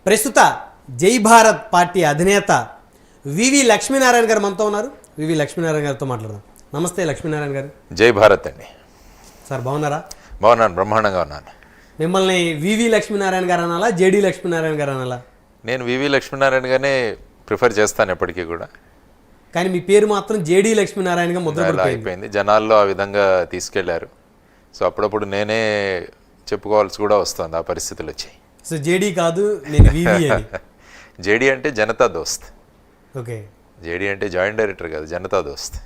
ప్రస్తుత జై భారత్ పార్టీ అధినేత వివి లక్ష్మీనారాయణ గారు మనతో ఉన్నారు. వివి లక్ష్మీనారాయణ గారితో మాట్లాడదాం. నమస్తే లక్ష్మీనారాయణ గారు. జై భారత్ అండి. సార్ బాగున్నారా? బాగున్నాను, బ్రహ్మాండంగా ఉన్నాను. మిమ్మల్ని వివి లక్ష్మీనారాయణ గారు అనాలా, జేడి లక్ష్మీనారాయణ గారు అనాలా? నేను వివి లక్ష్మీనారాయణ గానే ప్రిఫర్ చేస్తాను ఎప్పటికీ కూడా. కానీ మీ పేరు మాత్రం జేడి లక్ష్మీనారాయణగా ముద్ర అయిపోయింది, జనాల్లో ఆ విధంగా తీసుకెళ్లారు. సో అప్పుడప్పుడు నేనే చెప్పుకోవాల్సి కూడా వస్తుంది, ఆ పరిస్థితులు వచ్చాయి. సో జేడి కాదు, నేను వివి అని. జేడి అంటే జనతా దోస్త్. ఓకే. జేడి అంటే జాయింట్ డైరెక్టర్ కాదు, జనతా దోస్త్.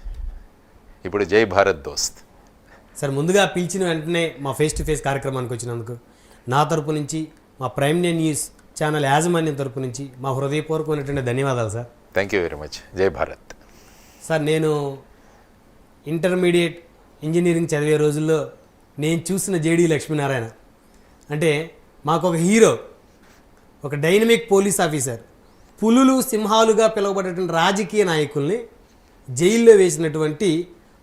ఇప్పుడు జై భారత్ దోస్త్. సార్ ముందుగా పిలిచిన వెంటనే మా ఫేస్ టు ఫేస్ కార్యక్రమానికి వచ్చినందుకు నా తరపు నుంచి, మా ప్రైమ్ డే న్యూస్ ఛానల్ యాజమాన్యం తరపు నుంచి మా హృదయపూర్వకమైనటువంటి ధన్యవాదాలు sir. Thank you very much. జై భారత్. సార్ నేను ఇంటర్మీడియట్ ఇంజనీరింగ్ చదివే రోజుల్లో నేను చూసిన జేడి లక్ష్మీనారాయణ అంటే మాకు ఒక హీరో, ఒక డైనమిక్ పోలీస్ ఆఫీసర్, పులులు సింహాలుగా పిలువబడేటువంటి రాజకీయ నాయకుల్ని జైల్లో వేసినటువంటి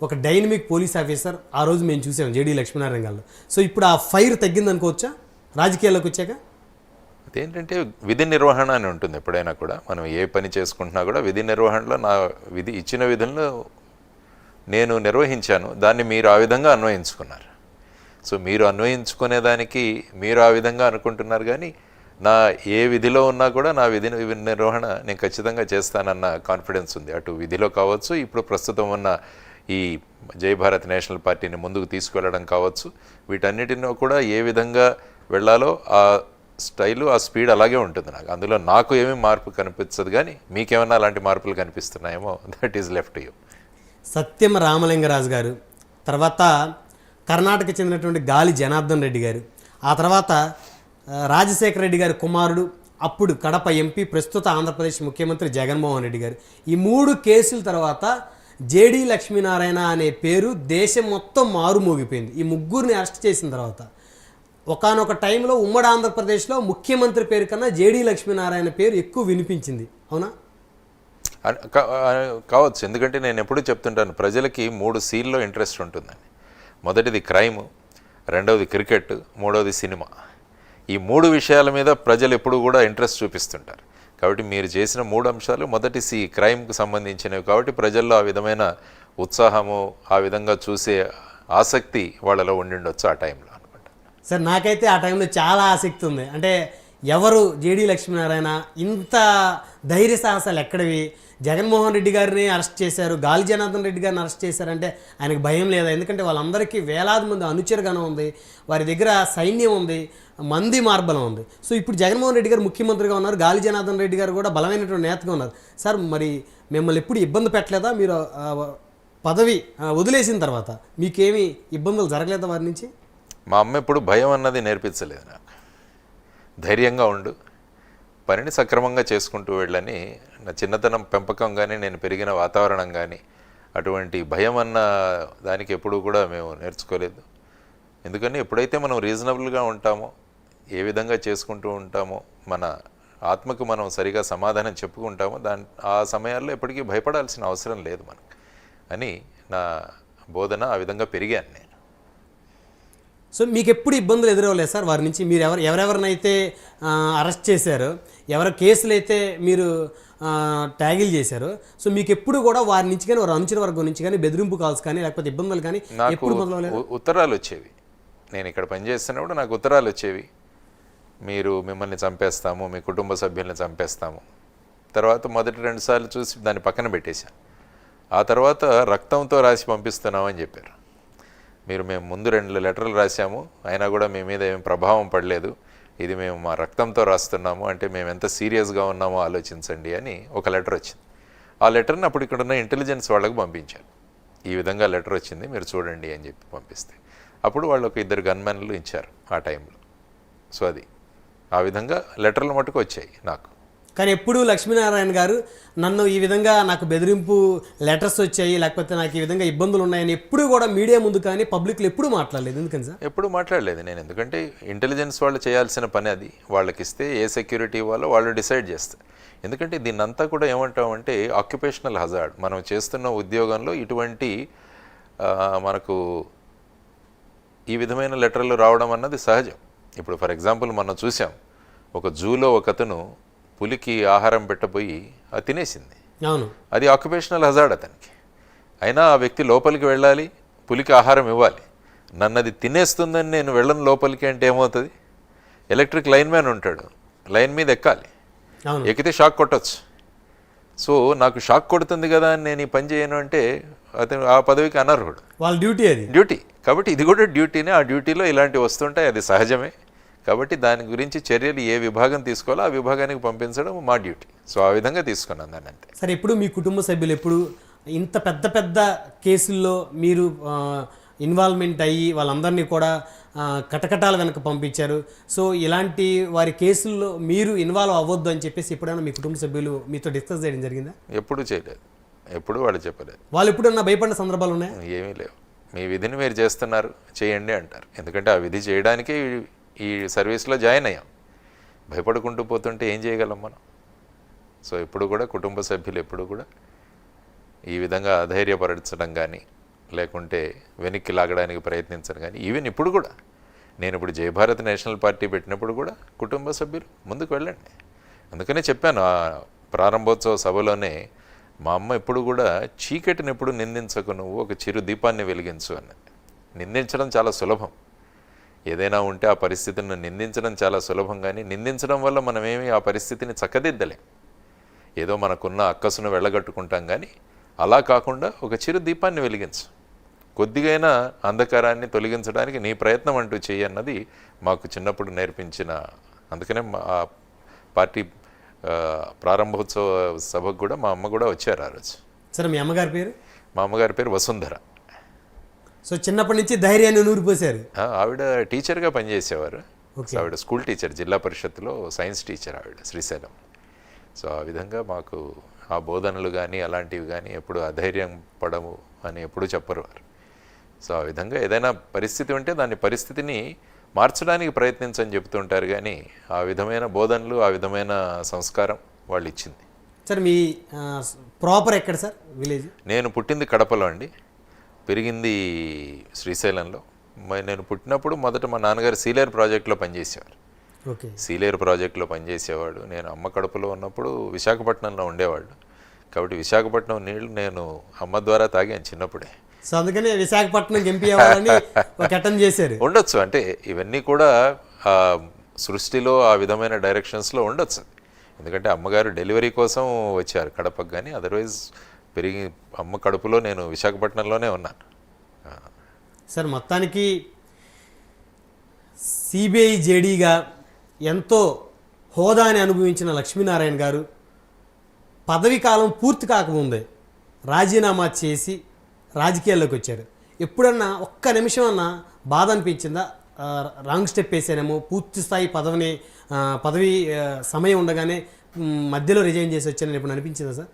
ఒక డైనమిక్ పోలీస్ ఆఫీసర్ ఆ రోజు మేము చూసాం జేడి లక్ష్మీనారాయణ గారు. సో ఇప్పుడు ఆ ఫైర్ తగ్గిందనుకోవచ్చా రాజకీయాల్లోకి వచ్చాక? అదేంటంటే విధి నిర్వహణ అని ఉంటుంది. ఎప్పుడైనా కూడా మనం ఏ పని చేసుకుంటున్నా కూడా విధి నిర్వహణలో నా ఇచ్చిన విధులను నేను నిర్వహించాను, దాన్ని మీరు ఆ విధంగా అన్వయించుకున్నారు. సో మీరు అన్వయించుకునేదానికి మీరు ఆ విధంగా అనుకుంటున్నారు, కానీ నా ఏ విధిలో ఉన్నా కూడా నా విధి నిర్వహణ నేను ఖచ్చితంగా చేస్తానన్న కాన్ఫిడెన్స్ ఉంది. అటు విధిలో కావచ్చు, ఇప్పుడు ప్రస్తుతం ఉన్న ఈ జై భారత్ నేషనల్ పార్టీని ముందుకు తీసుకువెళ్ళడం కావచ్చు, వీటన్నిటిలో కూడా ఏ విధంగా వెళ్ళాలో ఆ స్టైలు, ఆ స్పీడ్ అలాగే ఉంటుంది. అందులో నాకు ఏమీ మార్పు కనిపించదు, కానీ మీకేమన్నా అలాంటి మార్పులు కనిపిస్తున్నాయేమో, దట్ ఈజ్ లెఫ్ట్ యూ. సత్యం రామలింగరాజు గారు, తర్వాత కర్ణాటక చెందినటువంటి గాలి జనార్దన్ రెడ్డి గారు, ఆ తర్వాత రాజశేఖర రెడ్డి గారి కుమారుడు, అప్పుడు కడప ఎంపీ, ప్రస్తుత ఆంధ్రప్రదేశ్ ముఖ్యమంత్రి జగన్మోహన్ రెడ్డి గారు. ఈ 3 కేసుల తర్వాత జేడి లక్ష్మీనారాయణ అనే పేరు దేశం మొత్తం మారుమోగిపోయింది. ఈ ముగ్గురిని అరెస్ట్ చేసిన తర్వాత ఒకానొక టైంలో ఉమ్మడి ఆంధ్రప్రదేశ్లో ముఖ్యమంత్రి పేరు కన్నా జేడి లక్ష్మీనారాయణ పేరు ఎక్కువ వినిపించింది, అవునా? కావచ్చు. ఎందుకంటే నేను ఎప్పుడూ చెప్తుంటాను, ప్రజలకి 3 సీల్లో ఇంట్రెస్ట్ ఉంటుందని. మొదటిది క్రైము, రెండవది క్రికెట్, మూడవది సినిమా. ఈ 3 విషయాల మీద ప్రజలు ఎప్పుడు కూడా ఇంట్రెస్ట్ చూపిస్తుంటారు. కాబట్టి మీరు చేసిన 3 అంశాలు మొదటి క్రైమ్కి సంబంధించినవి, కాబట్టి ప్రజల్లో ఆ విధమైన ఉత్సాహము, ఆ విధంగా చూసే ఆసక్తి వాళ్ళలో ఉండిండొచ్చు ఆ టైంలో అనుకుంటా. సార్ నాకైతే ఆ టైంలో చాలా ఆసక్తి ఉంది. అంటే ఎవరు జేడి లక్ష్మీనారాయణ, ఇంత ధైర్య సాహసాలు ఎక్కడివి? జగన్మోహన్ రెడ్డి గారిని అరెస్ట్ చేశారు, గాలి జనార్దన్ రెడ్డి గారిని అరెస్ట్ చేశారంటే ఆయనకు భయం లేదా? ఎందుకంటే వాళ్ళందరికీ వేలాది మంది అనుచరగణం ఉంది, వారి దగ్గర సైన్యం ఉంది, మంది మార్బలం ఉంది. సో ఇప్పుడు జగన్మోహన్ రెడ్డి గారు ముఖ్యమంత్రిగా ఉన్నారు, గాలి జనార్దన్ రెడ్డి గారు కూడా బలమైనటువంటి నేతగా ఉన్నారు. సార్ మరి మిమ్మల్ని ఎప్పుడు ఇబ్బంది పెట్టలేదా? మీరు పదవి వదిలేసిన తర్వాత మీకేమీ ఇబ్బందులు జరగలేదా వారి నుంచి? మా అమ్మ ఎప్పుడు భయం అన్నది నేర్పించలేదు నాకు. ధైర్యంగా ఉండు, పనిని సక్రమంగా చేసుకుంటూ వెళ్ళని. నా చిన్నతనం పెంపకం కానీ, నేను పెరిగిన వాతావరణం కానీ అటువంటి భయం అన్న దానికి ఎప్పుడూ కూడా మేము నేర్చుకోలేదు. ఎందుకని ఎప్పుడైతే మనం రీజనబుల్గా ఉంటామో, ఏ విధంగా చేసుకుంటూ ఉంటామో, మన ఆత్మకు మనం సరిగా సమాధానం చెప్పుకుంటామో, ఆ సమయాల్లో ఎప్పటికీ భయపడాల్సిన అవసరం లేదు మనకు అని నా బోధన. ఆ విధంగా పెరిగాను నేను. సో మీకు ఎప్పుడు ఇబ్బందులు ఎదురవ్వలేదు సార్ వారి నుంచి? మీరు ఎవరెవరినైతే అరెస్ట్ చేశారో, ఎవరి కేసులు అయితే మీరు ట్యాగిల్ చేశారో, సో మీకు ఎప్పుడు కూడా వారి నుంచి కానీ, వారి అనుచర వర్గం నుంచి కానీ బెదిరింపు కాల్స్ కానీ, లేకపోతే ఇబ్బందులు కానీ ఎప్పుడు మొదలవలేదు? ఉత్తరాలు వచ్చేవి. నేను ఇక్కడ పనిచేస్తున్నప్పుడు నాకు ఉత్తరాలు వచ్చేవి, మిమ్మల్ని చంపేస్తాము, మీ కుటుంబ సభ్యుల్ని చంపేస్తాము. తర్వాత మొదటి 2 సార్లు చూసి దాన్ని పక్కన పెట్టేశాను. ఆ తర్వాత రక్తంతో రాసి పంపిస్తున్నామని చెప్పారు. మేము ముందు 2 లెటర్లు రాసాము, అయినా కూడా మీ మీద ఏం ప్రభావం పడలేదు, ఇది మేము మా రక్తంతో రాస్తున్నాము, అంటే మేము ఎంత సీరియస్గా ఉన్నామో ఆలోచించండి అని ఒక లెటర్ వచ్చింది. ఆ లెటర్ని అప్పుడు ఇక్కడ ఉన్న ఇంటెలిజెన్స్ వాళ్ళకి పంపించాను. ఈ విధంగా లెటర్ వచ్చింది, మీరు చూడండి అని చెప్పి పంపిస్తే అప్పుడు వాళ్ళు ఒక 2 గన్మెన్లు ఇచ్చారు ఆ టైంలో. సో అది ఆ విధంగా లెటర్లు మటుకు వచ్చాయి నాకు. కానీ ఎప్పుడు లక్ష్మీనారాయణ గారు నన్ను ఈ విధంగా నాకు బెదిరింపు లెటర్స్ వచ్చాయి, లేకపోతే నాకు ఈ విధంగా ఇబ్బందులు ఉన్నాయని ఎప్పుడు కూడా మీడియా ముందు కానీ పబ్లిక్లో ఎప్పుడు మాట్లాడలేదు. ఎందుకని సార్? ఎప్పుడు మాట్లాడలేదు నేను. ఎందుకంటే ఇంటెలిజెన్స్ వాళ్ళు చేయాల్సిన పని అది. వాళ్ళకి ఇస్తే ఏ సెక్యూరిటీ ఇవ్వాలో వాళ్ళు డిసైడ్ చేస్తారు. ఎందుకంటే దీన్నంతా కూడా ఏమంటామంటే ఆక్యుపేషనల్ హజార్డ్. మనం చేస్తున్న ఉద్యోగంలో ఇటువంటి మనకు ఈ విధమైన లెటర్లు రావడం అన్నది సహజం. ఇప్పుడు ఫర్ ఎగ్జాంపుల్ మనం చూసాం, ఒక జూలో ఒకతను పులికి ఆహారం పెట్టబోయి అది తినేసింది. అవును. అది ఆక్యుపేషనల్ హజార్డ్ అతనికి. అయినా ఆ వ్యక్తి లోపలికి వెళ్ళాలి, పులికి ఆహారం ఇవ్వాలి. నన్ను అది తినేస్తుందని నేను వెళ్ళను లోపలికి అంటే ఏమవుతుంది? ఎలక్ట్రిక్ లైన్ మ్యాన్ ఉంటాడు, లైన్ మీద ఎక్కాలి, ఎక్కితే షాక్ కొట్టచ్చు. సో నాకు షాక్ కొడుతుంది కదా అని నేను ఈ పని చేయను అంటే అతను ఆ పదవికి అనర్హుడు. వాళ్ళ డ్యూటీ అది, డ్యూటీ. కాబట్టి ఇది కూడా డ్యూటీనే. ఆ డ్యూటీలో ఇలాంటివి వస్తుంటాయి, అది సహజమే. కాబట్టి దాని గురించి చర్యలు ఏ విభాగం తీసుకోవాలో ఆ విభాగానికి పంపించడం మా డ్యూటీ. సో ఆ విధంగా తీసుకున్నాను దాన్ని అంతే. సరే, ఎప్పుడు మీ కుటుంబ సభ్యులు ఎప్పుడు ఇంత పెద్ద పెద్ద కేసుల్లో మీరు ఇన్వాల్వ్మెంట్ అయ్యి వాళ్ళందరినీ కూడా కటకటాల వెనక పంపించారు. సో ఇలాంటి వారి కేసుల్లో మీరు ఇన్వాల్వ్ అవ్వద్దు అని చెప్పేసి ఎప్పుడైనా మీ కుటుంబ సభ్యులు మీతో డిస్కస్ చేయడం జరిగిందా? ఎప్పుడు చేయలేదు, ఎప్పుడు వాళ్ళు చెప్పలేదు. వాళ్ళు ఎప్పుడన్నా భయపడిన సందర్భాలు ఉన్నాయా? ఏమీ లేవు. మీ విధిని మీరు చేస్తున్నారు, చేయండి అంటారు. ఎందుకంటే ఆ విధి చేయడానికి ఈ సర్వీస్లో జాయిన్ అయ్యాం. భయపడుకుంటూ పోతుంటే ఏం చేయగలం మనం? సో ఎప్పుడు కూడా కుటుంబ సభ్యులు ఎప్పుడు కూడా ఈ విధంగా అధైర్యపరచడం కానీ లేకుంటే వెనక్కి లాగడానికి ప్రయత్నించడం కానీ, ఈవెన్ ఇప్పుడు కూడా నేను ఇప్పుడు జయభారత్ నేషనల్ పార్టీ పెట్టినప్పుడు కూడా కుటుంబ సభ్యులు ముందుకు వెళ్ళండి. అందుకనే చెప్పాను ఆ ప్రారంభోత్సవ సభలోనే, మా అమ్మ ఎప్పుడు కూడా చీకటిని ఎప్పుడు నిందించకు, నువ్వు ఒక చిరు దీపాన్ని వెలిగించు అన్నది. నిందించడం చాలా సులభం, ఏదైనా ఉంటే ఆ పరిస్థితిని నిందించడం చాలా సులభం. కానీ నిందించడం వల్ల మనమేమి ఆ పరిస్థితిని చక్కదిద్దలేం. ఏదో మనకున్న అక్కసును వెళ్ళగట్టుకుంటాం. కానీ అలా కాకుండా ఒక చిరు దీపాన్ని వెలిగించు, కొద్దిగైనా అంధకారాన్ని తొలగించడానికి నీ ప్రయత్నం అంటూ చెయ్యి అన్నది మాకు చిన్నప్పుడు నేర్పించిన. అందుకనే ఆ పార్టీ ప్రారంభోత్సవ సభకు కూడా మా అమ్మ కూడా వచ్చారు ఆ రోజు. సరే, మీ అమ్మగారి పేరు? మా అమ్మగారి పేరు వసుంధర. సో చిన్నప్పటి నుంచి ధైర్యాన్ని నూరిపోసారు. ఆవిడ టీచర్గా పనిచేసేవారు. ఆవిడ స్కూల్ టీచర్, జిల్లా పరిషత్తులో సైన్స్ టీచర్ ఆవిడ, శ్రీశైలం. సో ఆ విధంగా మాకు ఆ బోధనలు కానీ అలాంటివి కానీ ఎప్పుడు అధైర్యం పడము అని ఎప్పుడు చెప్పరు వారు. సో ఆ విధంగా ఏదైనా పరిస్థితి ఉంటే దాని పరిస్థితిని మార్చడానికి ప్రయత్నించని చెప్తుంటారు. కానీ ఆ విధమైన బోధనలు, ఆ విధమైన సంస్కారం వాళ్ళు ఇచ్చింది. సార్, మీ ప్రాపర్ ఎక్కడ సార్ విలేజ్? నేను పుట్టింది కడపలో అండి, పెరిగింది శ్రీశైలంలో. నేను పుట్టినప్పుడు మొదట మా నాన్నగారు సీలేరు ప్రాజెక్టులో పనిచేసేవారు. ఓకే. సీలేరు ప్రాజెక్టులో పనిచేసేవాడు. నేను అమ్మ కడుపులో ఉన్నప్పుడు విశాఖపట్నంలో ఉండేవాళ్ళు. కాబట్టి విశాఖపట్నం నీళ్లు నేను అమ్మ ద్వారా తాగాను చిన్నప్పుడే. సో అందుకని విశాఖపట్నం ఎంపీ అవ్వాలని ఒక అటెంప్ట్ చేశారు. ఉండొచ్చు, అంటే ఇవన్నీ కూడా సృష్టిలో ఆ విధమైన డైరెక్షన్స్లో ఉండొచ్చు. ఎందుకంటే అమ్మగారు డెలివరీ కోసం వచ్చారు కడపకు, కానీ అదర్వైజ్ పెరిగి అమ్మ కడుపులో నేను విశాఖపట్నంలోనే ఉన్నాను. సార్, మొత్తానికి సిబిఐ జేడీగా ఎంతో హోదాని అనుభవించిన లక్ష్మీనారాయణ గారు పదవి కాలం పూర్తి కాకముందే రాజీనామా చేసి రాజకీయాల్లోకి వచ్చారు. ఎప్పుడన్నా ఒక్క నిమిషం అన్నా బాధ అనిపించిందా? రాంగ్ స్టెప్ వేసానేమో, పూర్తి స్థాయి పదవి సమయం ఉండగానే మధ్యలో రిజైన్ చేసి వచ్చానని ఎప్పుడు అనిపించిందా సార్?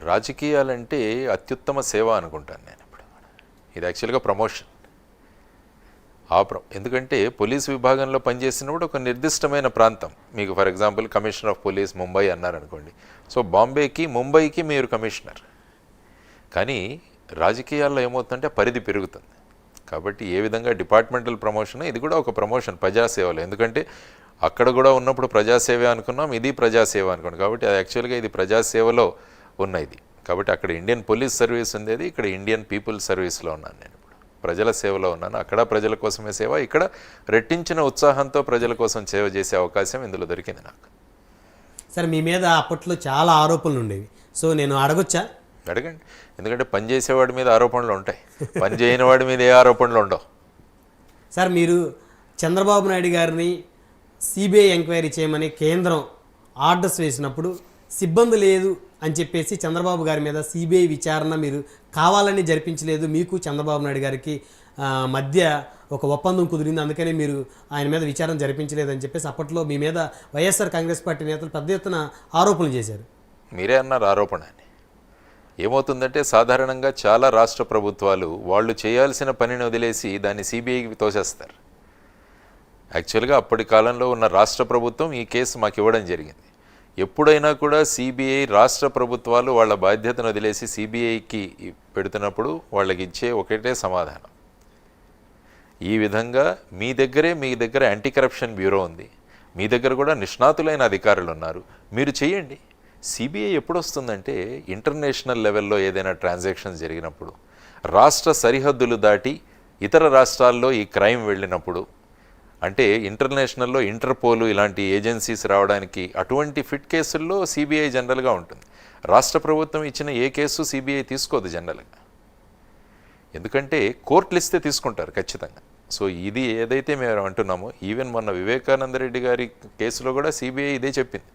రాజకీయాలంటే అత్యుత్తమ సేవ అనుకుంటాను నేను. ఇప్పుడు ఇది యాక్చువల్గా ప్రమోషన్. ఎందుకంటే పోలీస్ విభాగంలో పనిచేసినప్పుడు ఒక నిర్దిష్టమైన ప్రాంతం, మీకు for example commissioner of police Mumbai అన్నారనుకోండి. సో బాంబేకి ముంబైకి మీరు కమిషనర్. కానీ రాజకీయాల్లో ఏమవుతుందంటే పరిధి పెరుగుతుంది. కాబట్టి ఏ విధంగా డిపార్ట్మెంటల్ ప్రమోషన్, ఇది కూడా ఒక ప్రమోషన్ ప్రజాసేవలో. ఎందుకంటే అక్కడ కూడా ఉన్నప్పుడు ప్రజాసేవ అనుకున్నాం, ఇది ప్రజాసేవ అనుకున్నాం. కాబట్టి అది యాక్చువల్గా ఇది ప్రజాసేవలో ఉన్న ఇది. కాబట్టి అక్కడ ఇండియన్ పోలీస్ సర్వీస్ ఉండేది, ఇక్కడ ఇండియన్ పీపుల్ సర్వీస్లో ఉన్నాను నేను. ఇప్పుడు ప్రజల సేవలో ఉన్నాను. అక్కడ ప్రజల కోసమే సేవ, ఇక్కడ రెట్టించిన ఉత్సాహంతో ప్రజల కోసం సేవ చేసే అవకాశం ఇందులో దొరికింది నాకు. సరే, మీ మీద అప్పట్లో చాలా ఆరోపణలు ఉండేవి. సో నేను అడగొచ్చా? అడగండి. ఎందుకంటే పని చేసేవాడి మీద ఆరోపణలు ఉంటాయి, పని చేయని వాడి మీద ఏ ఆరోపణలు ఉండవు. సార్, మీరు చంద్రబాబు నాయుడు గారిని సిబిఐ ఎంక్వైరీ చేయమని కేంద్రం ఆర్డర్స్ వేసినప్పుడు సిబ్బంది లేదు అని చెప్పేసి చంద్రబాబు గారి మీద సిబిఐ విచారణ మీరు కావాలని జరిపించలేదు, మీకు చంద్రబాబు నాయుడు గారికి మధ్య ఒక ఒప్పందం కుదిరింది, అందుకని మీరు ఆయన మీద విచారణ జరిపించలేదని చెప్పేసి అప్పట్లో మీ మీద వైఎస్ఆర్ కాంగ్రెస్ పార్టీ నేతలు పెద్ద ఎత్తున ఆరోపణలు చేశారు. మీరే అన్నారు ఆరోపణ అని. ఏమవుతుందంటే సాధారణంగా చాలా రాష్ట్ర ప్రభుత్వాలు వాళ్ళు చేయాల్సిన పనిని వదిలేసి దాన్ని సిబిఐకి తోసేస్తారు. యాక్చువల్గా అప్పటి కాలంలో ఉన్న రాష్ట్ర ప్రభుత్వం ఈ కేసు మాకు ఇవ్వడం జరిగింది. ఎప్పుడైనా కూడా సిబిఐ రాష్ట్ర ప్రభుత్వాలు వాళ్ళ బాధ్యతను వదిలేసి సిబిఐకి పెడుతున్నప్పుడు వాళ్ళకి ఇచ్చే ఒకటే సమాధానం, ఈ విధంగా మీ దగ్గర యాంటీ కరప్షన్ బ్యూరో ఉంది, మీ దగ్గర కూడా నిష్ణాతులైన అధికారులు ఉన్నారు, మీరు చేయండి. సిబిఐ ఎప్పుడు వస్తుందంటే ఇంటర్నేషనల్ లెవెల్లో ఏదైనా ట్రాన్సాక్షన్స్ జరిగినప్పుడు, రాష్ట్ర సరిహద్దులు దాటి ఇతర రాష్ట్రాల్లో ఈ క్రైమ్ వెళ్ళినప్పుడు, అంటే ఇంటర్నేషనల్లో ఇంటర్పోలు ఇలాంటి ఏజెన్సీస్ రావడానికి అటువంటి ఫిట్ కేసుల్లో సిబిఐ జనరల్గా ఉంటుంది. రాష్ట్ర ప్రభుత్వం ఇచ్చిన ఏ కేసు సిబిఐ తీసుకోదు జనరల్గా, ఎందుకంటే కోర్టులు ఇస్తే తీసుకుంటారు ఖచ్చితంగా. సో ఇది ఏదైతే మేము అంటున్నామో, ఈవెన్ మొన్న వివేకానంద రెడ్డి గారి కేసులో కూడా సిబిఐ ఇదే చెప్పింది,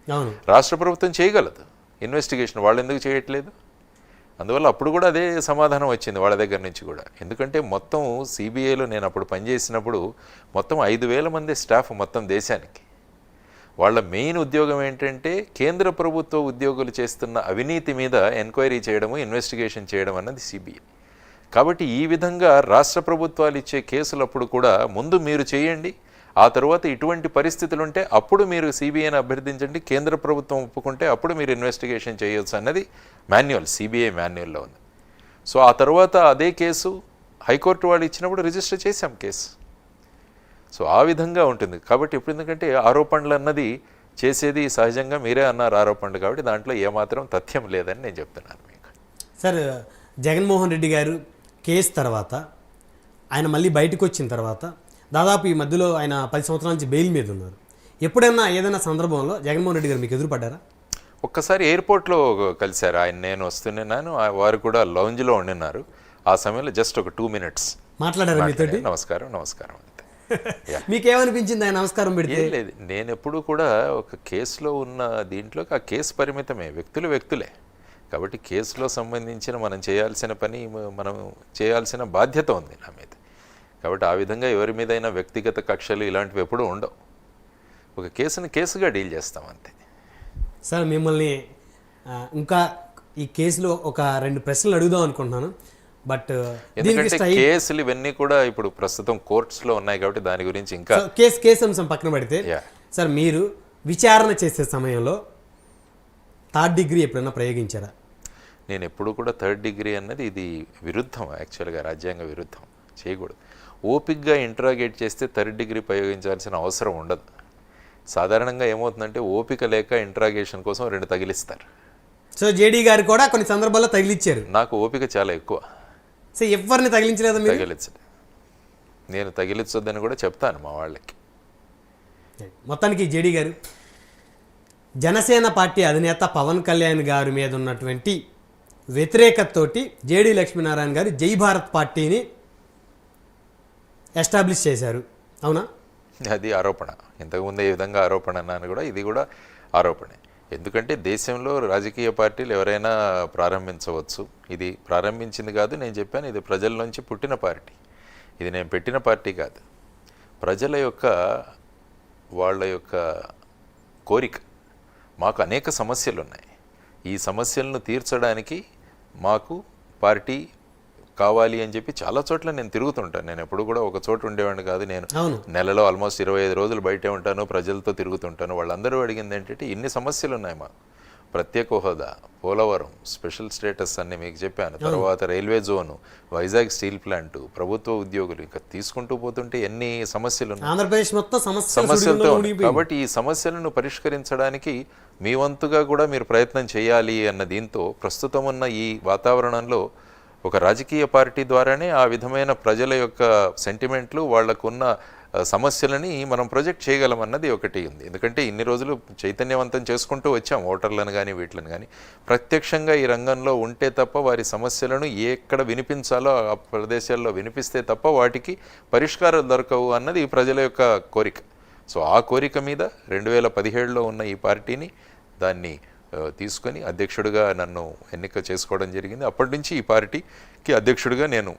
రాష్ట్ర ప్రభుత్వం చేయగలదు ఇన్వెస్టిగేషన్, వాళ్ళు ఎందుకు చేయట్లేదు. అందువల్ల అప్పుడు కూడా అదే సమాధానం వచ్చింది వాళ్ళ దగ్గర నుంచి కూడా. ఎందుకంటే మొత్తం సిబిఐలో నేను అప్పుడు పనిచేసినప్పుడు మొత్తం 5,000 మంది స్టాఫ్ మొత్తం దేశానికి. వాళ్ళ మెయిన్ ఉద్యోగం ఏంటంటే కేంద్ర ప్రభుత్వ ఉద్యోగులు చేస్తున్న అవినీతి మీద ఎంక్వైరీ చేయడము, ఇన్వెస్టిగేషన్ చేయడం అన్నది సిబిఐ. కాబట్టి ఈ విధంగా రాష్ట్ర ప్రభుత్వాలు ఇచ్చే కేసులప్పుడు కూడా ముందు మీరు చేయండి, ఆ తర్వాత ఇటువంటి పరిస్థితులు ఉంటే అప్పుడు మీరు సిబిఐని అభ్యర్థించండి, కేంద్ర ప్రభుత్వం ఒప్పుకుంటే అప్పుడు మీరు ఇన్వెస్టిగేషన్ చేయొచ్చు అన్నది మాన్యువల్, సిబిఐ మాన్యువల్లో ఉంది. సో ఆ తర్వాత అదే కేసు హైకోర్టు వాళ్ళు ఇచ్చినప్పుడు రిజిస్టర్ చేశాం కేసు. సో ఆ విధంగా ఉంటుంది. కాబట్టి ఇప్పుడు ఎందుకంటే ఆరోపణలు అన్నది చేసేది సహజంగా మీరే అన్నారు ఆరోపణలు, కాబట్టి దాంట్లో ఏమాత్రం తథ్యం లేదని నేను చెప్తున్నాను మీకు. సార్, జగన్మోహన్ రెడ్డి గారు కేసు తర్వాత ఆయన మళ్ళీ బయటకు వచ్చిన తర్వాత దాదాపు ఈ మధ్యలో ఆయన 10 సంవత్సరాల నుంచి బెయిల్ మీద ఉన్నారు. ఎప్పుడైనా ఏదైనా సందర్భంలో జగన్మోహన్ రెడ్డి గారు మీకు ఎదురుపడ్డారా? ఒక్కసారి ఎయిర్పోర్ట్లో కలిశారు ఆయన, నేను వస్తున్నాను, వారు కూడా లౌంజ్లో ఉండినారు. ఆ సమయంలో జస్ట్ ఒక 2 minutes మాట్లాడారు మీతో? నమస్కారం నమస్కారం అంతే. మీకేమనిపించింది ఆయన నమస్కారం పెడితే? లేదు, నేను ఎప్పుడు కూడా ఒక కేసులో ఉన్న దీంట్లో ఆ కేసు పరిమితమే, వ్యక్తులే. కాబట్టి కేసులో సంబంధించిన మనం చేయాల్సిన పని, మనం చేయాల్సిన బాధ్యత ఉంది నా మీద. కాబట్టి ఆ విధంగా ఎవరి మీదైనా వ్యక్తిగత కక్షలు ఇలాంటివి ఎప్పుడూ ఉండవు. ఒక కేసుని కేసుగా డీల్ చేస్తాం అంతే. సార్, మిమ్మల్ని ఇంకా ఈ కేసులో ఒక 2 ప్రశ్నలు అడుగుదాం అనుకుంటున్నాను. బట్ ఎందుకంటే కేసులు ఇవన్నీ కూడా ఇప్పుడు ప్రస్తుతం కోర్ట్స్లో ఉన్నాయి కాబట్టి దాని గురించి ఇంకా కేసు అంశం పక్కన పెడితే, సార్ మీరు విచారణ చేసే సమయంలో 3rd డిగ్రీ ఎప్పుడైనా ప్రయోగించారా? నేను ఎప్పుడు కూడా 3rd డిగ్రీ అన్నది ఇది విరుద్ధం, యాక్చువల్గా రాజ్యాంగ విరుద్ధం, చేయకూడదు. ఓపిక్గా ఇంట్రాగేట్ చేస్తే 3rd డిగ్రీ ప్రయోగించాల్సిన అవసరం ఉండదు. సాధారణంగా ఏమవుతుందంటే ఓపిక లేక ఇంట్రాగేషన్ కోసం 2 తగిలిస్తారు. సో జేడీ గారు కూడా కొన్ని సందర్భాల్లో తగిలిచ్చారు. నాకు ఓపిక చాలా ఎక్కువ. సో ఎవరిని తగిలించలేదు? తగిలించలేదు, నేను తగిలించొద్దని కూడా చెప్తాను మా వాళ్ళకి. మొత్తానికి జేడీ గారు జనసేన పార్టీ అధినేత పవన్ కళ్యాణ్ గారి మీద ఉన్నటువంటి వ్యతిరేకతతోటి జేడీ లక్ష్మీనారాయణ గారు జై భారత్ పార్టీని ఎస్టాబ్లిష్ చేశారు, అవునా? అది ఆరోపణ. ఇంతకుముందు ఏ విధంగా ఆరోపణ అన్నాను కూడా ఇది కూడా ఆరోపణే. ఎందుకంటే దేశంలో రాజకీయ పార్టీలు ఎవరైనా ప్రారంభించవచ్చు. ఇది ప్రారంభించింది కాదు, నేను చెప్పాను ఇది ప్రజల నుంచి పుట్టిన పార్టీ, ఇది నేను పెట్టిన పార్టీ కాదు. ప్రజల యొక్క వాళ్ళ యొక్క కోరిక. మాకు అనేక సమస్యలు ఉన్నాయి, ఈ సమస్యలను తీర్చడానికి మాకు పార్టీ కావాలి అని చెప్పి చాలా చోట్ల నేను తిరుగుతుంటాను. నేను ఎప్పుడు కూడా ఒక చోట ఉండేవాడిని కాదు. నేను నెలలో ఆల్మోస్ట్ 25 రోజులు బయటే ఉంటాను, ప్రజలతో తిరుగుతుంటాను. వాళ్ళందరూ అడిగింది ఏంటంటే ఇన్ని సమస్యలు ఉన్నాయి మాకు, ప్రత్యేక హోదా, పోలవరం, స్పెషల్ స్టేటస్ అన్ని మీకు చెప్పాను, తర్వాత railway zone, Vizag steel plant, ప్రభుత్వ ఉద్యోగులు, ఇంకా తీసుకుంటూ పోతుంటే ఎన్ని సమస్యలు ఉన్నాయి. ఆంధ్రప్రదేశ్ మొత్తం సమస్యలతో. కాబట్టి ఈ సమస్యలను పరిష్కరించడానికి మీ వంతుగా కూడా మీరు ప్రయత్నం చేయాలి అన్న దీంతో ప్రస్తుతం ఉన్న ఈ వాతావరణంలో ఒక రాజకీయ పార్టీ ద్వారానే ఆ విధమైన ప్రజల యొక్క సెంటిమెంట్లు, వాళ్లకున్న సమస్యలని మనం ప్రొజెక్ట్ చేయగలమన్నది ఒకటి ఉంది. ఎందుకంటే ఇన్ని రోజులు చైతన్యవంతం చేసుకుంటూ వచ్చాం ఓటర్లను కానీ వీటిలను కానీ. ప్రత్యక్షంగా ఈ రంగంలో ఉంటే తప్ప వారి సమస్యలను ఎక్కడ వినిపించాలో ఆ ప్రదేశాల్లో వినిపిస్తే తప్ప వాటికి పరిష్కారాలు దొరకవు అన్నది ప్రజల యొక్క కోరిక. సో ఆ కోరిక మీద 2017లో ఉన్న ఈ పార్టీని దాన్ని తీసుకొని అధ్యక్షుడిగా నన్ను ఎన్నిక చేసుకోవడం జరిగింది. అప్పటి నుంచి ఈ పార్టీకి అధ్యక్షుడిగా నేను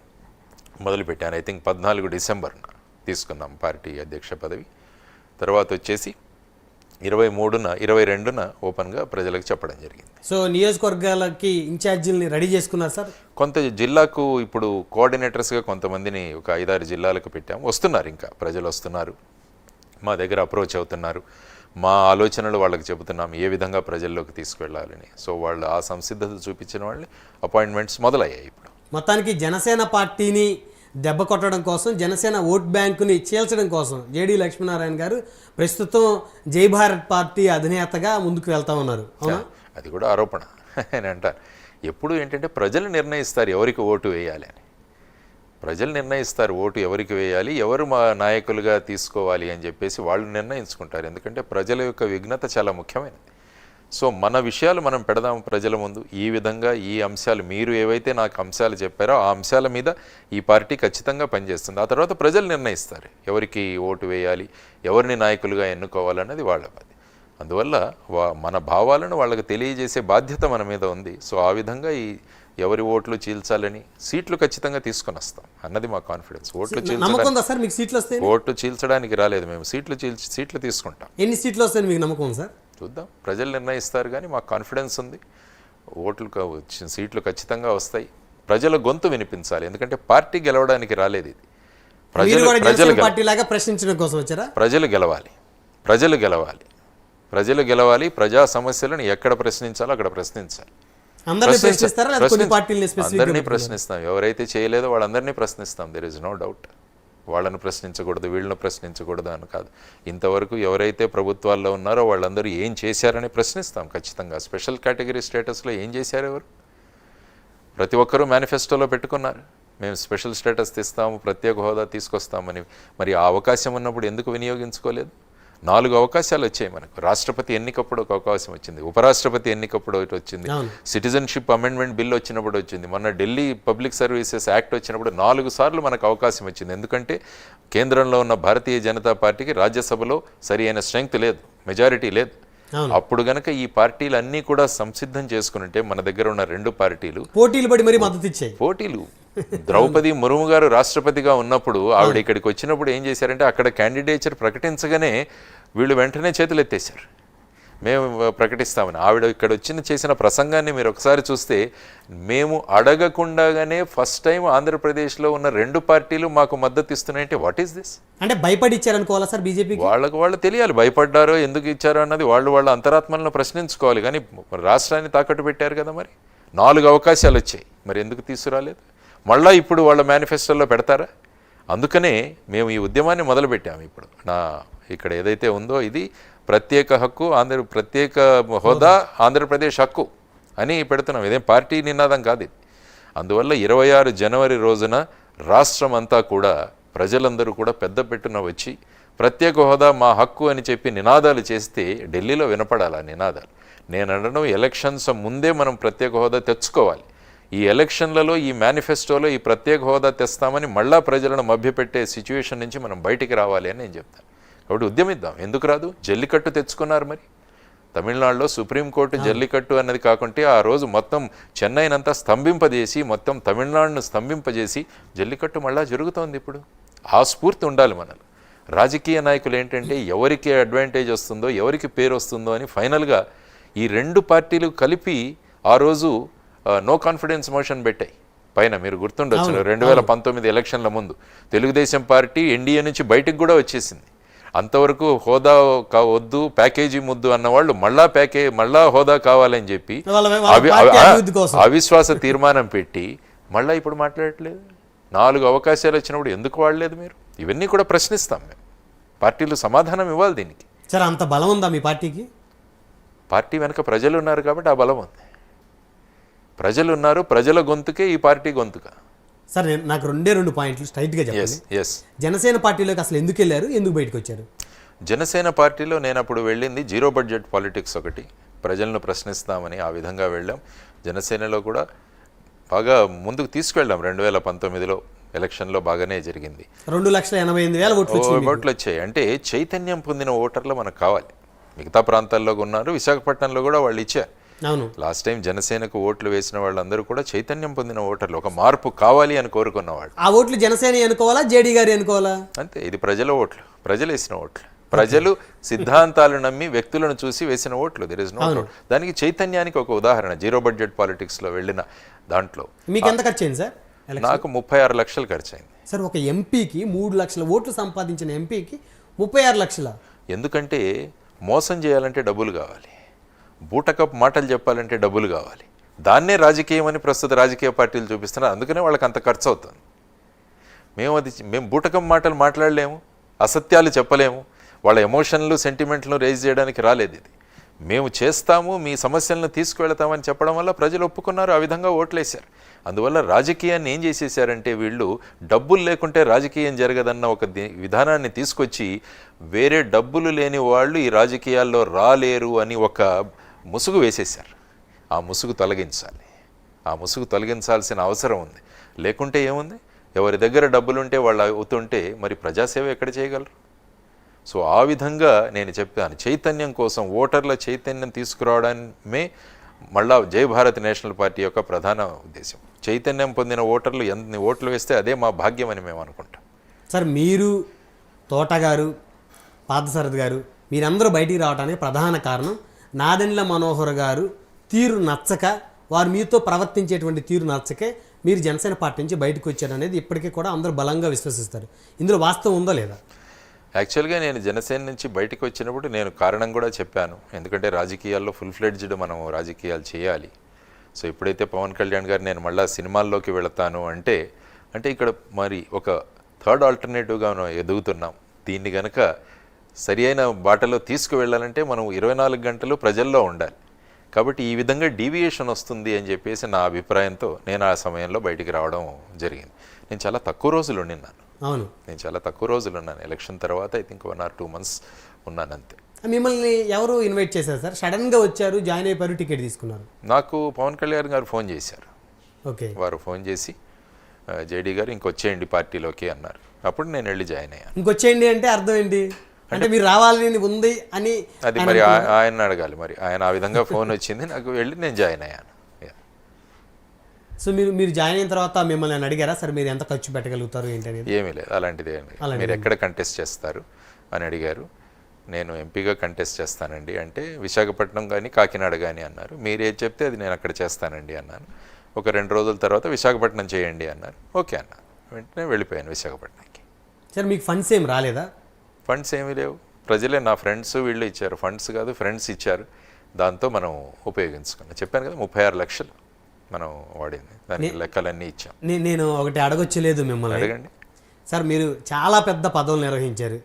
మొదలుపెట్టాను. ఐ థింక్ 14 డిసెంబర్న తీసుకున్నాం పార్టీ అధ్యక్ష పదవి. తర్వాత వచ్చేసి 22న ఓపెన్గా ప్రజలకు చెప్పడం జరిగింది. సో నియోజకవర్గాలకి ఇన్ఛార్జీలని రెడీ చేసుకున్నారు సార్? కొంత జిల్లాకు ఇప్పుడు కోఆర్డినేటర్స్గా కొంతమందిని ఒక 5-6 జిల్లాలకు పెట్టాం. వస్తున్నారు, ఇంకా ప్రజలు వస్తున్నారు, మా దగ్గర అప్రోచ్ అవుతున్నారు. మా ఆలోచనలు వాళ్ళకి చెబుతున్నాం ఏ విధంగా ప్రజల్లోకి తీసుకువెళ్ళాలని. సో వాళ్ళు ఆ సంసిద్ధత చూపించిన వాళ్ళని అపాయింట్మెంట్స్ మొదలయ్యాయి. ఇప్పుడు మొత్తానికి జనసేన పార్టీని దెబ్బ కొట్టడం కోసం, జనసేన ఓట్ బ్యాంకుని చీల్చడం కోసం జేడీ లక్ష్మీనారాయణ గారు ప్రస్తుతం జై భారత్ పార్టీ అధినేతగా ముందుకు వెళ్తా ఉన్నారు. అవునా? అది కూడా ఆరోపణ అని అంటారు. ఎప్పుడు ఏంటంటే ప్రజలు నిర్ణయిస్తారు ఎవరికి ఓటు వేయాలి అని. ప్రజలు నిర్ణయిస్తారు ఓటు ఎవరికి వేయాలి, ఎవరు మా నాయకులుగా తీసుకోవాలి అని చెప్పేసి వాళ్ళు నిర్ణయించుకుంటారు. ఎందుకంటే ప్రజల యొక్క విఘ్నత చాలా ముఖ్యమైనది. సో మన విషయాలు మనం పెడదాం ప్రజల ముందు. ఈ విధంగా ఈ అంశాలు మీరు ఏవైతే నాకు అంశాలు చెప్పారో ఆ అంశాల మీద ఈ పార్టీ ఖచ్చితంగా పనిచేస్తుంది. ఆ తర్వాత ప్రజలు నిర్ణయిస్తారు ఎవరికి ఓటు వేయాలి, ఎవరిని నాయకులుగా ఎన్నుకోవాలన్నది వాళ్ళ బాధ్యత. అందువల్ల మన భావాలను వాళ్ళకి తెలియజేసే బాధ్యత మన మీద ఉంది. సో ఆ విధంగా ఈ ఎవరి ఓట్లు చీల్చాలని సీట్లు ఖచ్చితంగా తీసుకొని వస్తాం అన్నది మా కాన్ఫిడెన్స్. ఓట్లు చీల్చడానికి రాలేదు మేము, సీట్లు తీసుకుంటాం. ఎన్ని సీట్లు వస్తాయని మీకు నమ్మకం సార్? చూద్దాం, ప్రజలు నిర్ణయిస్తారు. కానీ మాకు కాన్ఫిడెన్స్ ఉంది, సీట్లు ఖచ్చితంగా వస్తాయి. ప్రజల గొంతు వినిపించాలి, ఎందుకంటే పార్టీ గెలవడానికి రాలేదు ఇది. ప్రజలు గెలవాలి. ప్రజా సమస్యలను ఎక్కడ ప్రశ్నించాలో అక్కడ ప్రశ్నించాలి. అందరినీ ప్రశ్నిస్తాం. ఎవరైతే చేయలేదో వాళ్ళందరినీ ప్రశ్నిస్తాం. There is no doubt. వాళ్ళను ప్రశ్నించకూడదు, వీళ్ళను ప్రశ్నించకూడదు అని కాదు. ఇంతవరకు ఎవరైతే ప్రభుత్వాల్లో ఉన్నారో వాళ్ళందరూ ఏం చేశారని ప్రశ్నిస్తాం ఖచ్చితంగా. స్పెషల్ కేటగిరీ స్టేటస్లో ఏం చేశారు ఎవరు? ప్రతి ఒక్కరూ మేనిఫెస్టోలో పెట్టుకున్నారు మేము స్పెషల్ స్టేటస్ తీస్తాము, ప్రత్యేక హోదా తీసుకొస్తామని. మరి ఆ అవకాశం ఉన్నప్పుడు ఎందుకు వినియోగించుకోలేదు? 4 అవకాశాలు వచ్చాయి మనకు. రాష్ట్రపతి ఎన్నికప్పుడు ఒక అవకాశం వచ్చింది, ఉపరాష్ట్రపతి ఎన్నికప్పుడు ఒకటి వచ్చింది, సిటిజన్షిప్ అమెండ్మెంట్ బిల్ వచ్చినప్పుడు వచ్చింది, మొన్న ఢిల్లీ పబ్లిక్ సర్వీసెస్ యాక్ట్ వచ్చినప్పుడు 4 సార్లు మనకు అవకాశం వచ్చింది. ఎందుకంటే కేంద్రంలో ఉన్న భారతీయ జనతా పార్టీకి రాజ్యసభలో సరి అయిన స్ట్రెంగ్త్ లేదు, మెజారిటీ లేదు. అప్పుడు గనక ఈ పార్టీలు అన్నీ కూడా సంసిద్ధం చేసుకుంటే మన దగ్గర ఉన్న 2 పార్టీలు పోటీలు పడి మరి మద్దతు ఇచ్చాయి. ద్రౌపది ముర్ము గారు రాష్ట్రపతిగా ఉన్నప్పుడు ఆవిడ ఇక్కడికి వచ్చినప్పుడు ఏం చేశారంటే అక్కడ క్యాండిడేచర్ ప్రకటించగానే వీళ్ళు వెంటనే చేతులు ఎత్తేశారు, మేము ప్రకటిస్తామని. ఆవిడ ఇక్కడ చేసిన ప్రసంగాన్ని మీరు ఒకసారి చూస్తే, మేము అడగకుండానే ఫస్ట్ టైం ఆంధ్రప్రదేశ్లో ఉన్న 2 పార్టీలు మాకు మద్దతు ఇస్తున్నాయంటే వాట్ ఈస్ దిస్? అంటే భయపడి ఇచ్చారనుకోవాలా సార్ బీజేపీ? వాళ్ళు తెలియాలి భయపడ్డారో ఎందుకు ఇచ్చారో అన్నది వాళ్ళ అంతరాత్మలను ప్రశ్నించుకోవాలి. కానీ రాష్ట్రాన్ని తాకట్టు పెట్టారు కదా, మరి 4 అవకాశాలు వచ్చాయి, మరి ఎందుకు తీసుకురాలేదు? మళ్ళీ ఇప్పుడు వాళ్ళ మేనిఫెస్టోలో పెడతారా? అందుకనే మేము ఈ ఉద్యమాన్ని మొదలుపెట్టాము. ఇప్పుడు ఇక్కడ ఏదైతే ఉందో ఇది ప్రత్యేక హక్కు, ప్రత్యేక హోదా ఆంధ్రప్రదేశ్ హక్కు అని పెడుతున్నాం. ఇదేం పార్టీ నినాదం కాదు ఇది. అందువల్ల 26 జనవరి రోజున రాష్ట్రం అంతా కూడా ప్రజలందరూ కూడా పెద్ద పెట్టున వచ్చి ప్రత్యేక హోదా మా హక్కు అని చెప్పి నినాదాలు చేస్తే ఢిల్లీలో వినపడాలి ఆ నినాదాలు. నేను అనడం ఎలక్షన్స్ ముందే మనం ప్రత్యేక హోదా తెచ్చుకోవాలి. ఈ ఎలక్షన్లలో ఈ మేనిఫెస్టోలో ఈ ప్రత్యేక హోదా తెస్తామని మళ్ళా ప్రజలను మభ్యపెట్టే సిచ్యువేషన్ నుంచి మనం బయటికి రావాలి అని నేను చెప్తాను. కాబట్టి ఉద్యమిద్దాం. ఎందుకు రాదు? జల్లికట్టు తెచ్చుకున్నారు. మరి తమిళనాడులో సుప్రీంకోర్టు జల్లికట్టు అన్నది కాకుంటే ఆ రోజు మొత్తం చెన్నైనంతా స్తంభింపజేసి, మొత్తం తమిళనాడును స్తంభింపజేసి జల్లికట్టు మళ్ళా జరుగుతోంది. ఇప్పుడు ఆ స్ఫూర్తి ఉండాలి మనలో. రాజకీయ నాయకులు ఏంటంటే ఎవరికి అడ్వాంటేజ్ వస్తుందో, ఎవరికి పేరు వస్తుందో అని ఫైనల్గా ఈ 2 పార్టీలు కలిపి ఆ రోజు నో కాన్ఫిడెన్స్ మోషన్ పెట్టాయి పైన. మీరు గుర్తుండొచ్చు 2019 ఎలక్షన్ల ముందు తెలుగుదేశం పార్టీ ఎన్డీఏ నుంచి బయటికి కూడా వచ్చేసింది. అంతవరకు హోదా వద్దు, ప్యాకేజీ ముద్దు అన్నవాళ్ళు మళ్ళా హోదా కావాలని చెప్పి అవిశ్వాస తీర్మానం పెట్టి మళ్ళీ ఇప్పుడు మాట్లాడట్లేదు. 4 అవకాశాలు వచ్చినప్పుడు ఎందుకు వాడలేదు మీరు? ఇవన్నీ కూడా ప్రశ్నిస్తాం మేము. పార్టీలు సమాధానం ఇవ్వాలి దీనికి. సరే, అంత బలం ఉందా మీ పార్టీకి? పార్టీ వెనక ప్రజలు ఉన్నారు కాబట్టి ఆ బలం ఉంది. ప్రజలు ఉన్నారు, ప్రజల గొంతుకే ఈ పార్టీ గొంతుక. సార్, నాకు 2 పాయింట్లు స్ట్రైట్గా చెప్పండి. జనసేన పార్టీలోకి అసలు ఎందుకు వెళ్ళారు, ఎందుకు బయటకు వచ్చారు? జనసేన పార్టీలో నేను అప్పుడు వెళ్ళింది 0 బడ్జెట్ పాలిటిక్స్ ఒకటి, ప్రజలను ప్రశ్నిస్తామని ఆ విధంగా వెళ్ళాం. జనసేనలో కూడా బాగా ముందుకు తీసుకెళ్ళాం. 2019లో ఎలక్షన్లో బాగానే జరిగింది. 2,88,000 ఓట్లు వచ్చాయి. అంటే చైతన్యం పొందిన ఓటర్లు మనకు కావాలి. మిగతా ప్రాంతాల్లో ఉన్నారు, విశాఖపట్నంలో కూడా వాళ్ళు ఇచ్చారు. లాస్ట్ టైం జనసేనకు ఓట్లు వేసిన వాళ్ళందరూ కూడా చైతన్యం పొందిన ఓటర్లు, ఒక మార్పు కావాలి అని కోరుకున్నవాళ్ళు. ఆ ఓట్లు జనసేన అనుకోవాలా, జేడీ గారు అనుకోవాలా? అంతే, ఇది ప్రజల ఓట్లు, ప్రజలు వేసిన ఓట్లు. ప్రజలు సిద్ధాంతాలు నమ్మి వ్యక్తులను చూసి వేసిన ఓట్లు. There is no doubt. దానికి చైతన్యానికి ఒక ఉదాహరణ 0 బడ్జెట్ పాలిటిక్స్లో వెళ్ళిన దాంట్లో. మీకు ఎంత ఖర్చు అయింది సార్? నాకు 36 లక్షలు ఖర్చు అయింది సార్. ఒక ఎంపీకి 3 లక్షల ఓట్లు సంపాదించిన ఎంపీకి 36 లక్షల. ఎందుకంటే మోసం చేయాలంటే డబ్బులు కావాలి, బూటకప్ మాటలు చెప్పాలంటే డబ్బులు కావాలి. దాన్నే రాజకీయం అని ప్రస్తుత రాజకీయ పార్టీలు చూపిస్తున్నారు. అందుకనే వాళ్ళకి అంత ఖర్చు అవుతుంది. మేము బూటకం మాటలు మాట్లాడలేము, అసత్యాలు చెప్పలేము, వాళ్ళ ఎమోషన్లు సెంటిమెంట్లు రేజ్ చేయడానికి రాలేదు. ఇది మేము చేస్తాము, మీ సమస్యలను తీసుకువెళతామని చెప్పడం వల్ల ప్రజలు ఒప్పుకున్నారు, ఆ విధంగా ఓట్లేశారు. అందువల్ల రాజకీయాన్ని ఏం చేసేసారంటే వీళ్ళు డబ్బులు లేకుంటే రాజకీయం జరగదన్న ఒక విధానాన్ని తీసుకొచ్చి వేరే డబ్బులు లేని వాళ్ళు ఈ రాజకీయాల్లో రాలేరు అని ఒక ముసుగు వేసేశారు. ఆ ముసుగు తొలగించాలి, ఆ ముసుగు తొలగించాల్సిన అవసరం ఉంది. లేకుంటే ఏముంది, ఎవరి దగ్గర డబ్బులుంటే వాళ్ళు అవుతుంటే మరి ప్రజాసేవ ఎక్కడ చేయగలరు? సో ఆ విధంగా నేను చెప్పాను, చైతన్యం కోసం ఓటర్ల చైతన్యం తీసుకురావడమే మళ్ళా జై భారత్ నేషనల్ పార్టీ యొక్క ప్రధాన ఉద్దేశం. చైతన్యం పొందిన ఓటర్లు ఎన్ని ఓట్లు వేస్తే అదే మా భాగ్యం అని మేము అనుకుంటాం. సార్, మీరు, తోటగారు, పార్థసారథి గారు, మీరందరూ బయటికి రావడానికి ప్రధాన కారణం నాదెండ్ల మనోహర్ గారు తీరు నచ్చక, వారు మీతో ప్రవర్తించేటువంటి తీరు నచ్చకే మీరు జనసేన పార్టీ నుంచి బయటకు వచ్చారనేది ఇప్పటికీ కూడా అందరూ బలంగా విశ్వసిస్తారు. ఇందులో వాస్తవం ఉందో లేదా? యాక్చువల్గా నేను జనసేన నుంచి బయటకు వచ్చినప్పుడు నేను కారణం కూడా చెప్పాను. ఎందుకంటే రాజకీయాల్లో ఫుల్ ఫ్లెడ్జ్డ్ మనం రాజకీయాలు చేయాలి. సో ఎప్పుడైతే పవన్ కళ్యాణ్ గారు నేను మళ్ళీ సినిమాల్లోకి వెళతాను అంటే ఇక్కడ మరి ఒక థర్డ్ ఆల్టర్నేటివ్గా మనం ఎదుగుతున్నాం. దీన్ని కనుక సరి అయిన బాటలో తీసుకువెళ్ళాలంటే మనం 24 గంటలు ప్రజల్లో ఉండాలి. కాబట్టి ఈ విధంగా డీవియేషన్ వస్తుంది అని చెప్పేసి నా అభిప్రాయంతో నేను ఆ సమయంలో బయటికి రావడం జరిగింది. నేను చాలా తక్కువ రోజులు ఉండినాను. అవును, నేను చాలా తక్కువ రోజులు ఉన్నాను. ఎలక్షన్ తర్వాత ఐ థింక్ 1 or 2 months ఉన్నాను అంతే. మిమ్మల్ని ఎవరు ఇన్వైట్ చేశారు సార్? సడన్గా వచ్చారు, జాయిన్ అయిపోయారు, టికెట్ తీసుకున్నారు. నాకు పవన్ కళ్యాణ్ గారు ఫోన్ చేశారు. ఓకే, వారు ఫోన్ చేసి జేడీ గారు ఇంకొచ్చేయండి పార్టీలోకి అన్నారు. అప్పుడు నేను వెళ్ళి జాయిన్ అయ్యాను. ఇంకొచ్చేయండి అంటే అర్థం ఏంటి? అంటే మీరు రావాలని ఉంది అని అది మరి ఆయన అడగాలి. మరి ఆయన ఆ విధంగా ఫోన్ వచ్చింది, నాకు వెళ్ళి నేను జాయిన్ అయ్యాను. సో మీరు జాయిన్ అయిన తర్వాత మిమ్మల్ని అని అడిగారా సార్, మీరు ఎంత ఖర్చు పెట్టగలుగుతారు ఏంటి అనేది? ఏమీ లేదు, అలాంటిది ఏమి లేదు. మీరు ఎక్కడ కంటెస్ట్ చేస్తారు అని అడిగారు. నేను ఎంపీగా కంటెస్ట్ చేస్తానండి అంటే విశాఖపట్నం కానీ కాకినాడ కానీ అన్నారు. మీరు ఏది చెప్తే అది నేను అక్కడ చేస్తానండి అన్నాను. ఒక 2 రోజుల తర్వాత విశాఖపట్నం చేయండి అన్నారు. ఓకే అన్నారు. వెంటనే వెళ్ళిపోయాను విశాఖపట్నంకి. సార్, మీకు ఫండ్స్ ఏం రాలేదా? ఫండ్స్ ఏమీ లేవు, ప్రజలే, నా ఫ్రెండ్స్ వీళ్ళు ఇచ్చారు. ఫండ్స్ కాదు, ఫ్రెండ్స్ ఇచ్చారు. దాంతో మనం ఉపయోగించుకున్నాం. చెప్పాను కదా, 36 లక్షలు మనం వాడింది, దానికి లెక్కలన్నీ ఇచ్చాం. నేను ఒకటి అడగొచ్చలేదు మిమ్మల్ని. అడగండి సార్. మీరు చాలా పెద్ద పదవులు నిర్వహించారు.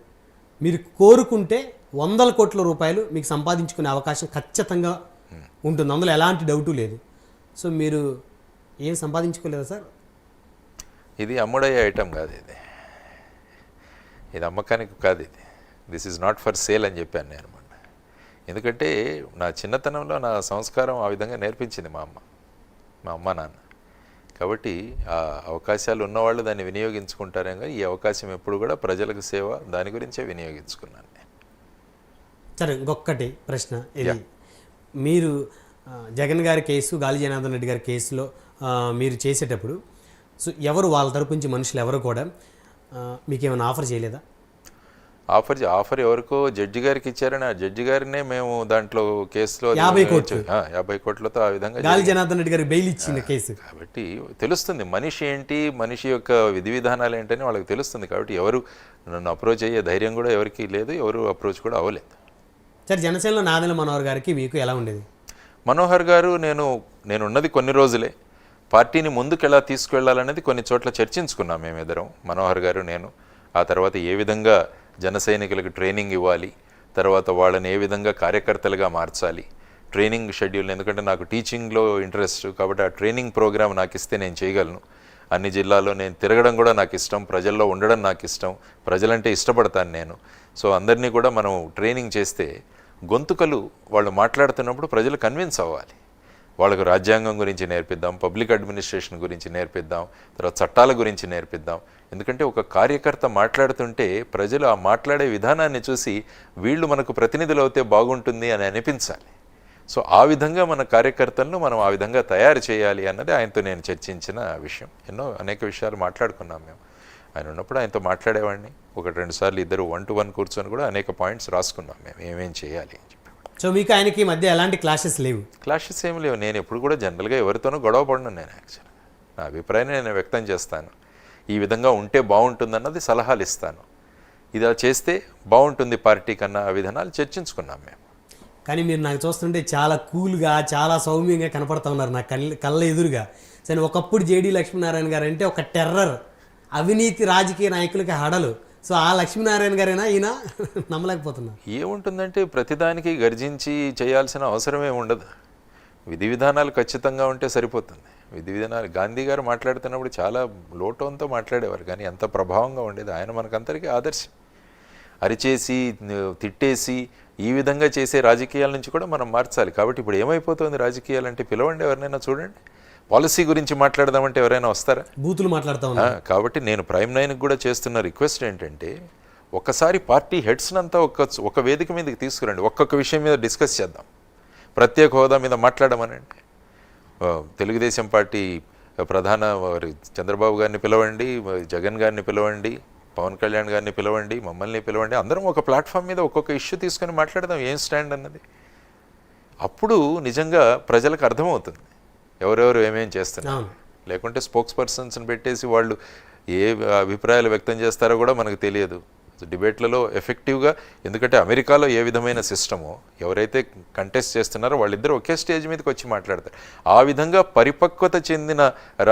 మీరు కోరుకుంటే 100 కోట్ల రూపాయలు మీకు సంపాదించుకునే అవకాశం ఖచ్చితంగా ఉంటుంది, అందులో ఎలాంటి డౌటు లేదు. సో మీరు ఏం సంపాదించుకోలేదా సార్? ఇది అమ్ముడయ్యే ఐటమ్ కాదు, ఇది అమ్మకానికి కాదు, this is not for sale అని చెప్పాను నేను. ఎందుకంటే నా చిన్నతనంలో నా సంస్కారం ఆ విధంగా నేర్పించింది మా అమ్మ నాన్న. కాబట్టి ఆ అవకాశాలు ఉన్నవాళ్ళు దాన్ని వినియోగించుకుంటారే కానీ ఈ అవకాశం ఎప్పుడు కూడా ప్రజలకు సేవ, దాని గురించే వినియోగించుకున్నాను నేను. సరే, ఇంకొకటి ప్రశ్న. ఇది మీరు జగన్ గారి కేసు, గాలి జనార్దన్ రెడ్డి గారి కేసులో మీరు చేసేటప్పుడు సో ఎవరు వాళ్ళ తరపు నుంచి మనుషులు ఎవరు కూడా మీకు ఏమైనా ఆఫర్ చేయలేదా? ఆఫర్ ఎవరికో జడ్జి గారికి ఇచ్చారని ఆ జడ్జి గారినే మేము దాంట్లో కేసులో 50 కోట్లతో ఆ విధంగా గాలి జనార్దన్ రెడ్డి గారికి బెయిల్ ఇచ్చిన కేసు. కాబట్టి తెలుస్తుంది మనిషి ఏంటి, మనిషి యొక్క విధి విధానాలు ఏంటని వాళ్ళకి తెలుస్తుంది. కాబట్టి ఎవరు నన్ను అప్రోచ్ అయ్యే ధైర్యం కూడా ఎవరికి లేదు, ఎవరు అప్రోచ్ కూడా అవ్వలేదు. సరే, జనసేనలో నాదెండ్ల మనోహర్ గారికి మీకు ఎలా ఉండేది? మనోహర్ గారు నేను ఉన్నది కొన్ని రోజులే, పార్టీని ముందుకు ఎలా తీసుకువెళ్ళాలనేది కొన్ని చోట్ల చర్చించుకున్నాం మేమిద్దరం, మనోహర్ గారు నేను. ఆ తర్వాత ఏ విధంగా జన సైనికులకు ట్రైనింగ్ ఇవ్వాలి, తర్వాత వాళ్ళని ఏ విధంగా కార్యకర్తలుగా మార్చాలి, ట్రైనింగ్ షెడ్యూల్. ఎందుకంటే నాకు టీచింగ్లో ఇంట్రెస్ట్, కాబట్టి ఆ ట్రైనింగ్ ప్రోగ్రామ్ నాకు ఇస్తే నేను చేయగలను. అన్ని జిల్లాల్లో నేను తిరగడం కూడా నాకు ఇష్టం, ప్రజల్లో ఉండడం నాకు ఇష్టం, ప్రజలంటే ఇష్టపడతాను నేను. సో అందరినీ కూడా మనం ట్రైనింగ్ చేస్తే గొంతుకలు వాళ్ళు మాట్లాడుతున్నప్పుడు ప్రజలు కన్విన్స్ అవ్వాలి. వాళ్ళకు రాజ్యాంగం గురించి నేర్పిద్దాం, పబ్లిక్ అడ్మినిస్ట్రేషన్ గురించి నేర్పిద్దాం, తర్వాత చట్టాల గురించి నేర్పిద్దాం. ఎందుకంటే ఒక కార్యకర్త మాట్లాడుతుంటే ప్రజలు ఆ మాట్లాడే విధానాన్ని చూసి వీళ్ళు మనకు ప్రతినిధులు అవుతే బాగుంటుంది అని అనిపించాలి. సో ఆ విధంగా మన కార్యకర్తలను మనం ఆ విధంగా తయారు చేయాలి అన్నది ఆయనతో నేను చర్చించిన విషయం. అనేక విషయాలు మాట్లాడుకున్నాం మేము. ఆయన ఉన్నప్పుడు ఆయనతో మాట్లాడేవాడిని. 1-2 సార్లు ఇద్దరు 1-to-1 కూర్చొని కూడా అనేక పాయింట్స్ రాసుకున్నాం మేము, ఏమేం చేయాలి అని చెప్పి. సో మీకు ఆయనకి మధ్య ఎలాంటి క్లాషెస్ లేవు? క్లాషెస్ ఏమి లేవు. నేను ఎప్పుడు కూడా జనరల్గా ఎవరితోనూ గొడవ పడను. నేను యాక్చువల్గా నా అభిప్రాయాన్ని నేను వ్యక్తం చేస్తాను. ఈ విధంగా ఉంటే బాగుంటుందన్నది సలహాలు ఇస్తాను. ఇలా చేస్తే బాగుంటుంది పార్టీ కన్నా ఆ విధానాలు చర్చించుకున్నాం మేము. కానీ మీరు నాకు చూస్తుంటే చాలా కూల్గా, చాలా సౌమ్యంగా కనపడుతూ ఉన్నారు నా కళ్ళ ఎదురుగా. సరే, ఒకప్పుడు జేడీ లక్ష్మీనారాయణ గారు అంటే ఒక టెర్రర్, అవినీతి రాజకీయ నాయకులకి హడలు. సో ఆ లక్ష్మీనారాయణ గారైనా ఈయన నమ్మలేకపోతున్నా. ఏముంటుందంటే ప్రతిదానికి గర్జించి చేయాల్సిన అవసరమే ఉండదు. విధి విధానాలు ఖచ్చితంగా ఉంటే సరిపోతుంది. విధి విధానాలు గాంధీ గారు మాట్లాడుతున్నప్పుడు చాలా లోటంతో మాట్లాడేవారు, కానీ ఎంత ప్రభావంగా ఉండేది. ఆయన మనకందరికీ ఆదర్శం. అరిచేసి తిట్టేసి ఈ విధంగా చేసే రాజకీయాల నుంచి కూడా మనం మార్చాలి. కాబట్టి ఇప్పుడు ఏమైపోతుంది రాజకీయాలంటే, పిలవండి ఎవరినైనా, చూడండి, పాలసీ గురించి మాట్లాడదామంటే ఎవరైనా వస్తారా? బూతులు మాట్లాడుతూ ఉన్నారు. కాబట్టి నేను ప్రైమ్ నైన్కి కూడా చేస్తున్న రిక్వెస్ట్ ఏంటంటే, ఒకసారి పార్టీ హెడ్స్నంతా ఒక వేదిక మీదకి తీసుకురండి, ఒక్కొక్క విషయం మీద డిస్కస్ చేద్దాం. ప్రత్యేక హోదా మీద మాట్లాడమనండి. తెలుగుదేశం పార్టీ ప్రధాన చంద్రబాబు గారిని పిలవండి, జగన్ గారిని పిలవండి, పవన్ కళ్యాణ్ గారిని పిలవండి, మమ్మల్ని పిలవండి, అందరం ఒక ప్లాట్ఫామ్ మీద ఒక్కొక్క ఇష్యూ తీసుకొని మాట్లాడదాం, ఏం స్టాండ్ అన్నది. అప్పుడు నిజంగా ప్రజలకు అర్థమవుతుంది ఎవరెవరు ఏమేం చేస్తున్నారు. లేకుంటే స్పోక్స్ పర్సన్స్ని పెట్టేసి వాళ్ళు ఏ అభిప్రాయాలు వ్యక్తం చేస్తారో కూడా మనకు తెలియదు డిబేట్లలో ఎఫెక్టివ్గా. ఎందుకంటే అమెరికాలో ఏ విధమైన సిస్టమో, ఎవరైతే కంటెస్ట్ చేస్తున్నారో వాళ్ళిద్దరూ ఒకే స్టేజ్ మీదకి వచ్చి మాట్లాడతారు. ఆ విధంగా పరిపక్వత చెందిన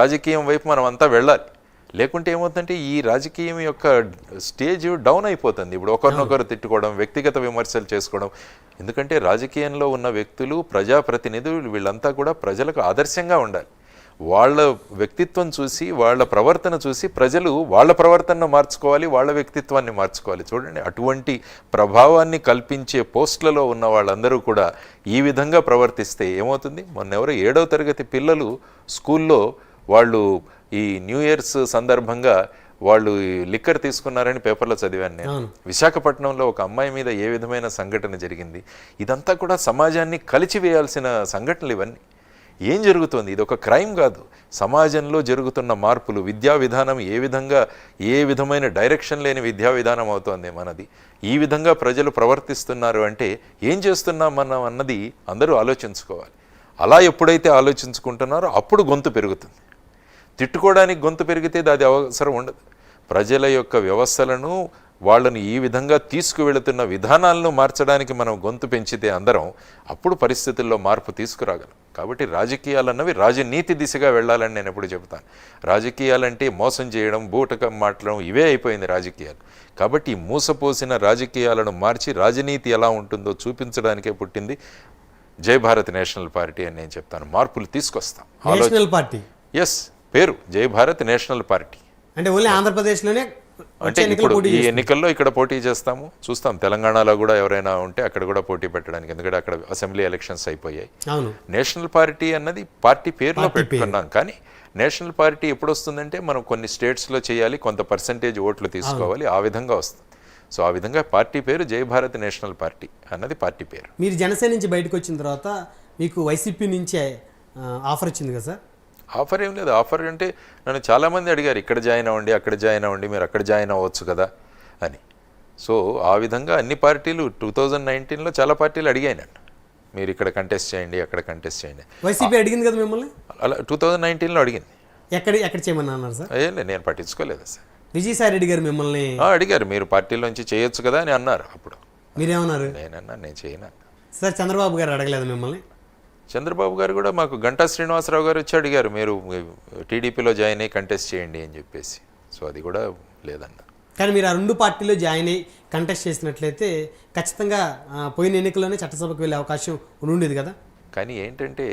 రాజకీయం వైపు మనం అంతా వెళ్ళాలి. లేకుంటే ఏమవుతుందంటే ఈ రాజకీయం యొక్క స్టేజ్ డౌన్ అయిపోతుంది. ఇప్పుడు ఒకరినొకరు తిట్టుకోవడం, వ్యక్తిగత విమర్శలు చేసుకోవడం. ఎందుకంటే రాజకీయంలో ఉన్న వ్యక్తులు, ప్రజాప్రతినిధులు, వీళ్ళంతా కూడా ప్రజలకు ఆదర్శంగా ఉండాలి. వాళ్ళ వ్యక్తిత్వం చూసి, వాళ్ళ ప్రవర్తన చూసి ప్రజలు వాళ్ళ ప్రవర్తనను మార్చుకోవాలి, వాళ్ళ వ్యక్తిత్వాన్ని మార్చుకోవాలి. చూడండి, అటువంటి ప్రభావాన్ని కల్పించే పోస్టులలో ఉన్న వాళ్ళందరూ కూడా ఈ విధంగా ప్రవర్తిస్తే ఏమవుతుంది? మొన్నెవరో 7వ తరగతి పిల్లలు స్కూల్లో వాళ్ళు ఈ న్యూ ఇయర్స్ సందర్భంగా వాళ్ళు లిక్కర్ తీసుకున్నారని పేపర్లో చదివాను నేను. విశాఖపట్నంలో ఒక అమ్మాయి మీద ఏ విధమైన సంఘటన జరిగింది. ఇదంతా కూడా సమాజాన్ని కలిచివేయాల్సిన సంఘటనలు ఇవన్నీ. ఏం జరుగుతుంది? ఇది ఒక క్రైమ్ కాదు. సమాజంలో జరుగుతున్న మార్పులు, విద్యా విధానం ఏ విధమైన డైరెక్షన్ లేని విద్యా విధానం అవుతోంది మనది. ఈ విధంగా ప్రజలు ప్రవర్తిస్తున్నారు అంటే ఏం చేస్తున్నాం మనం అన్నది అందరూ ఆలోచించుకోవాలి. అలా ఎప్పుడైతే ఆలోచించుకుంటున్నారో అప్పుడు గొంతు పెరుగుతుంది. తిట్టుకోవడానికి గొంతు పెరిగితే అది అవసరం ఉండదు. ప్రజల యొక్క వ్యవస్థలను, వాళ్ళని ఈ విధంగా తీసుకువెళుతున్న విధానాలను మార్చడానికి మనం గొంతు పెంచితే అందరం, అప్పుడు పరిస్థితుల్లో మార్పు తీసుకురాగలం. కాబట్టి రాజకీయాలన్నవి రాజనీతి దిశగా వెళ్ళాలని నేను ఎప్పుడు చెబుతాను. రాజకీయాలంటే మోసం చేయడం, బూటకం మాట్లాడడం, ఇవే అయిపోయింది రాజకీయాలు. కాబట్టి ఈ మూసపోసిన రాజకీయాలను మార్చి రాజనీతి ఎలా ఉంటుందో చూపించడానికే పుట్టింది జై భారత్ నేషనల్ పార్టీ అని నేను చెప్తాను. మార్పులు తీసుకొస్తాం. నేషనల్ పార్టీ, ఎస్, పేరు జై భారత్ నేషనల్ పార్టీ. అంటే ఓన్లీ ఆంధ్రప్రదేశ్లోనే, అంటే ఇప్పుడు ఈ ఎన్నికల్లో ఇక్కడ పోటీ చేస్తాము, చూస్తాం. తెలంగాణలో కూడా ఎవరైనా ఉంటే అక్కడ కూడా పోటీ పెట్టడానికి, ఎందుకంటే అక్కడ అసెంబ్లీ ఎలక్షన్స్ అయిపోయాయి. నేషనల్ పార్టీ అన్నది పార్టీ పేరులో పెట్టుకున్నాం, కానీ నేషనల్ పార్టీ ఎప్పుడు వస్తుందంటే మనం కొన్ని స్టేట్స్లో చేయాలి, కొంత పర్సంటేజ్ ఓట్లు తీసుకోవాలి, ఆ విధంగా వస్తుంది. సో ఆ విధంగా పార్టీ పేరు జై భారత్ నేషనల్ పార్టీ అన్నది పార్టీ పేరు. మీరు జనసేన నుంచి బయటకు వచ్చిన తర్వాత మీకు వైసీపీ నుంచే ఆఫర్ వచ్చింది కదా సార్? ఆఫర్ ఏం లేదు. ఆఫర్ అంటే నన్ను చాలామంది అడిగారు, ఇక్కడ జాయిన్ అవ్వండి, అక్కడ జాయిన్ అవ్వండి, మీరు అక్కడ జాయిన్ అవ్వచ్చు కదా అని. సో ఆ విధంగా అన్ని పార్టీలు 2019లో చాలా పార్టీలు అడిగాయి నన్ను, మీరు ఇక్కడ కంటెస్ట్ చేయండి, అక్కడ కంటెస్ట్ చేయండి. వైసీపీ అడిగింది కదా మిమ్మల్ని? అలా 2019లో అడిగింది. ఎక్కడ చేయమని అన్నారు సార్? ఏం లేదు, నేను పట్టించుకోలేదు సార్. విజయసాయి రెడ్డి గారు మిమ్మల్ని అడిగారు, మీరు పార్టీలోంచి చేయొచ్చు కదా అని అన్నారు. అప్పుడు మీరేమన్నారు? నేనన్నా నేను చేయను సార్. చంద్రబాబు గారు అడగలేదు మిమ్మల్ని? చంద్రబాబు గారు కూడా మాకు గంటా శ్రీనివాసరావు గారు వచ్చి అడిగారు, మీరు టీడీపీలో జాయిన్ అయ్యి కంటెస్ట్ చేయండి అని చెప్పేసి. సో అది కూడా లేదన్న. కానీ మీరు ఆ 2 పార్టీలో జాయిన్ అయ్యి కంటెస్ట్ చేసినట్లయితే ఖచ్చితంగా పోయిన ఎన్నికల్లోనే చట్టసభకు వెళ్ళే అవకాశం ఉండేది కదా. కానీ ఏంటంటే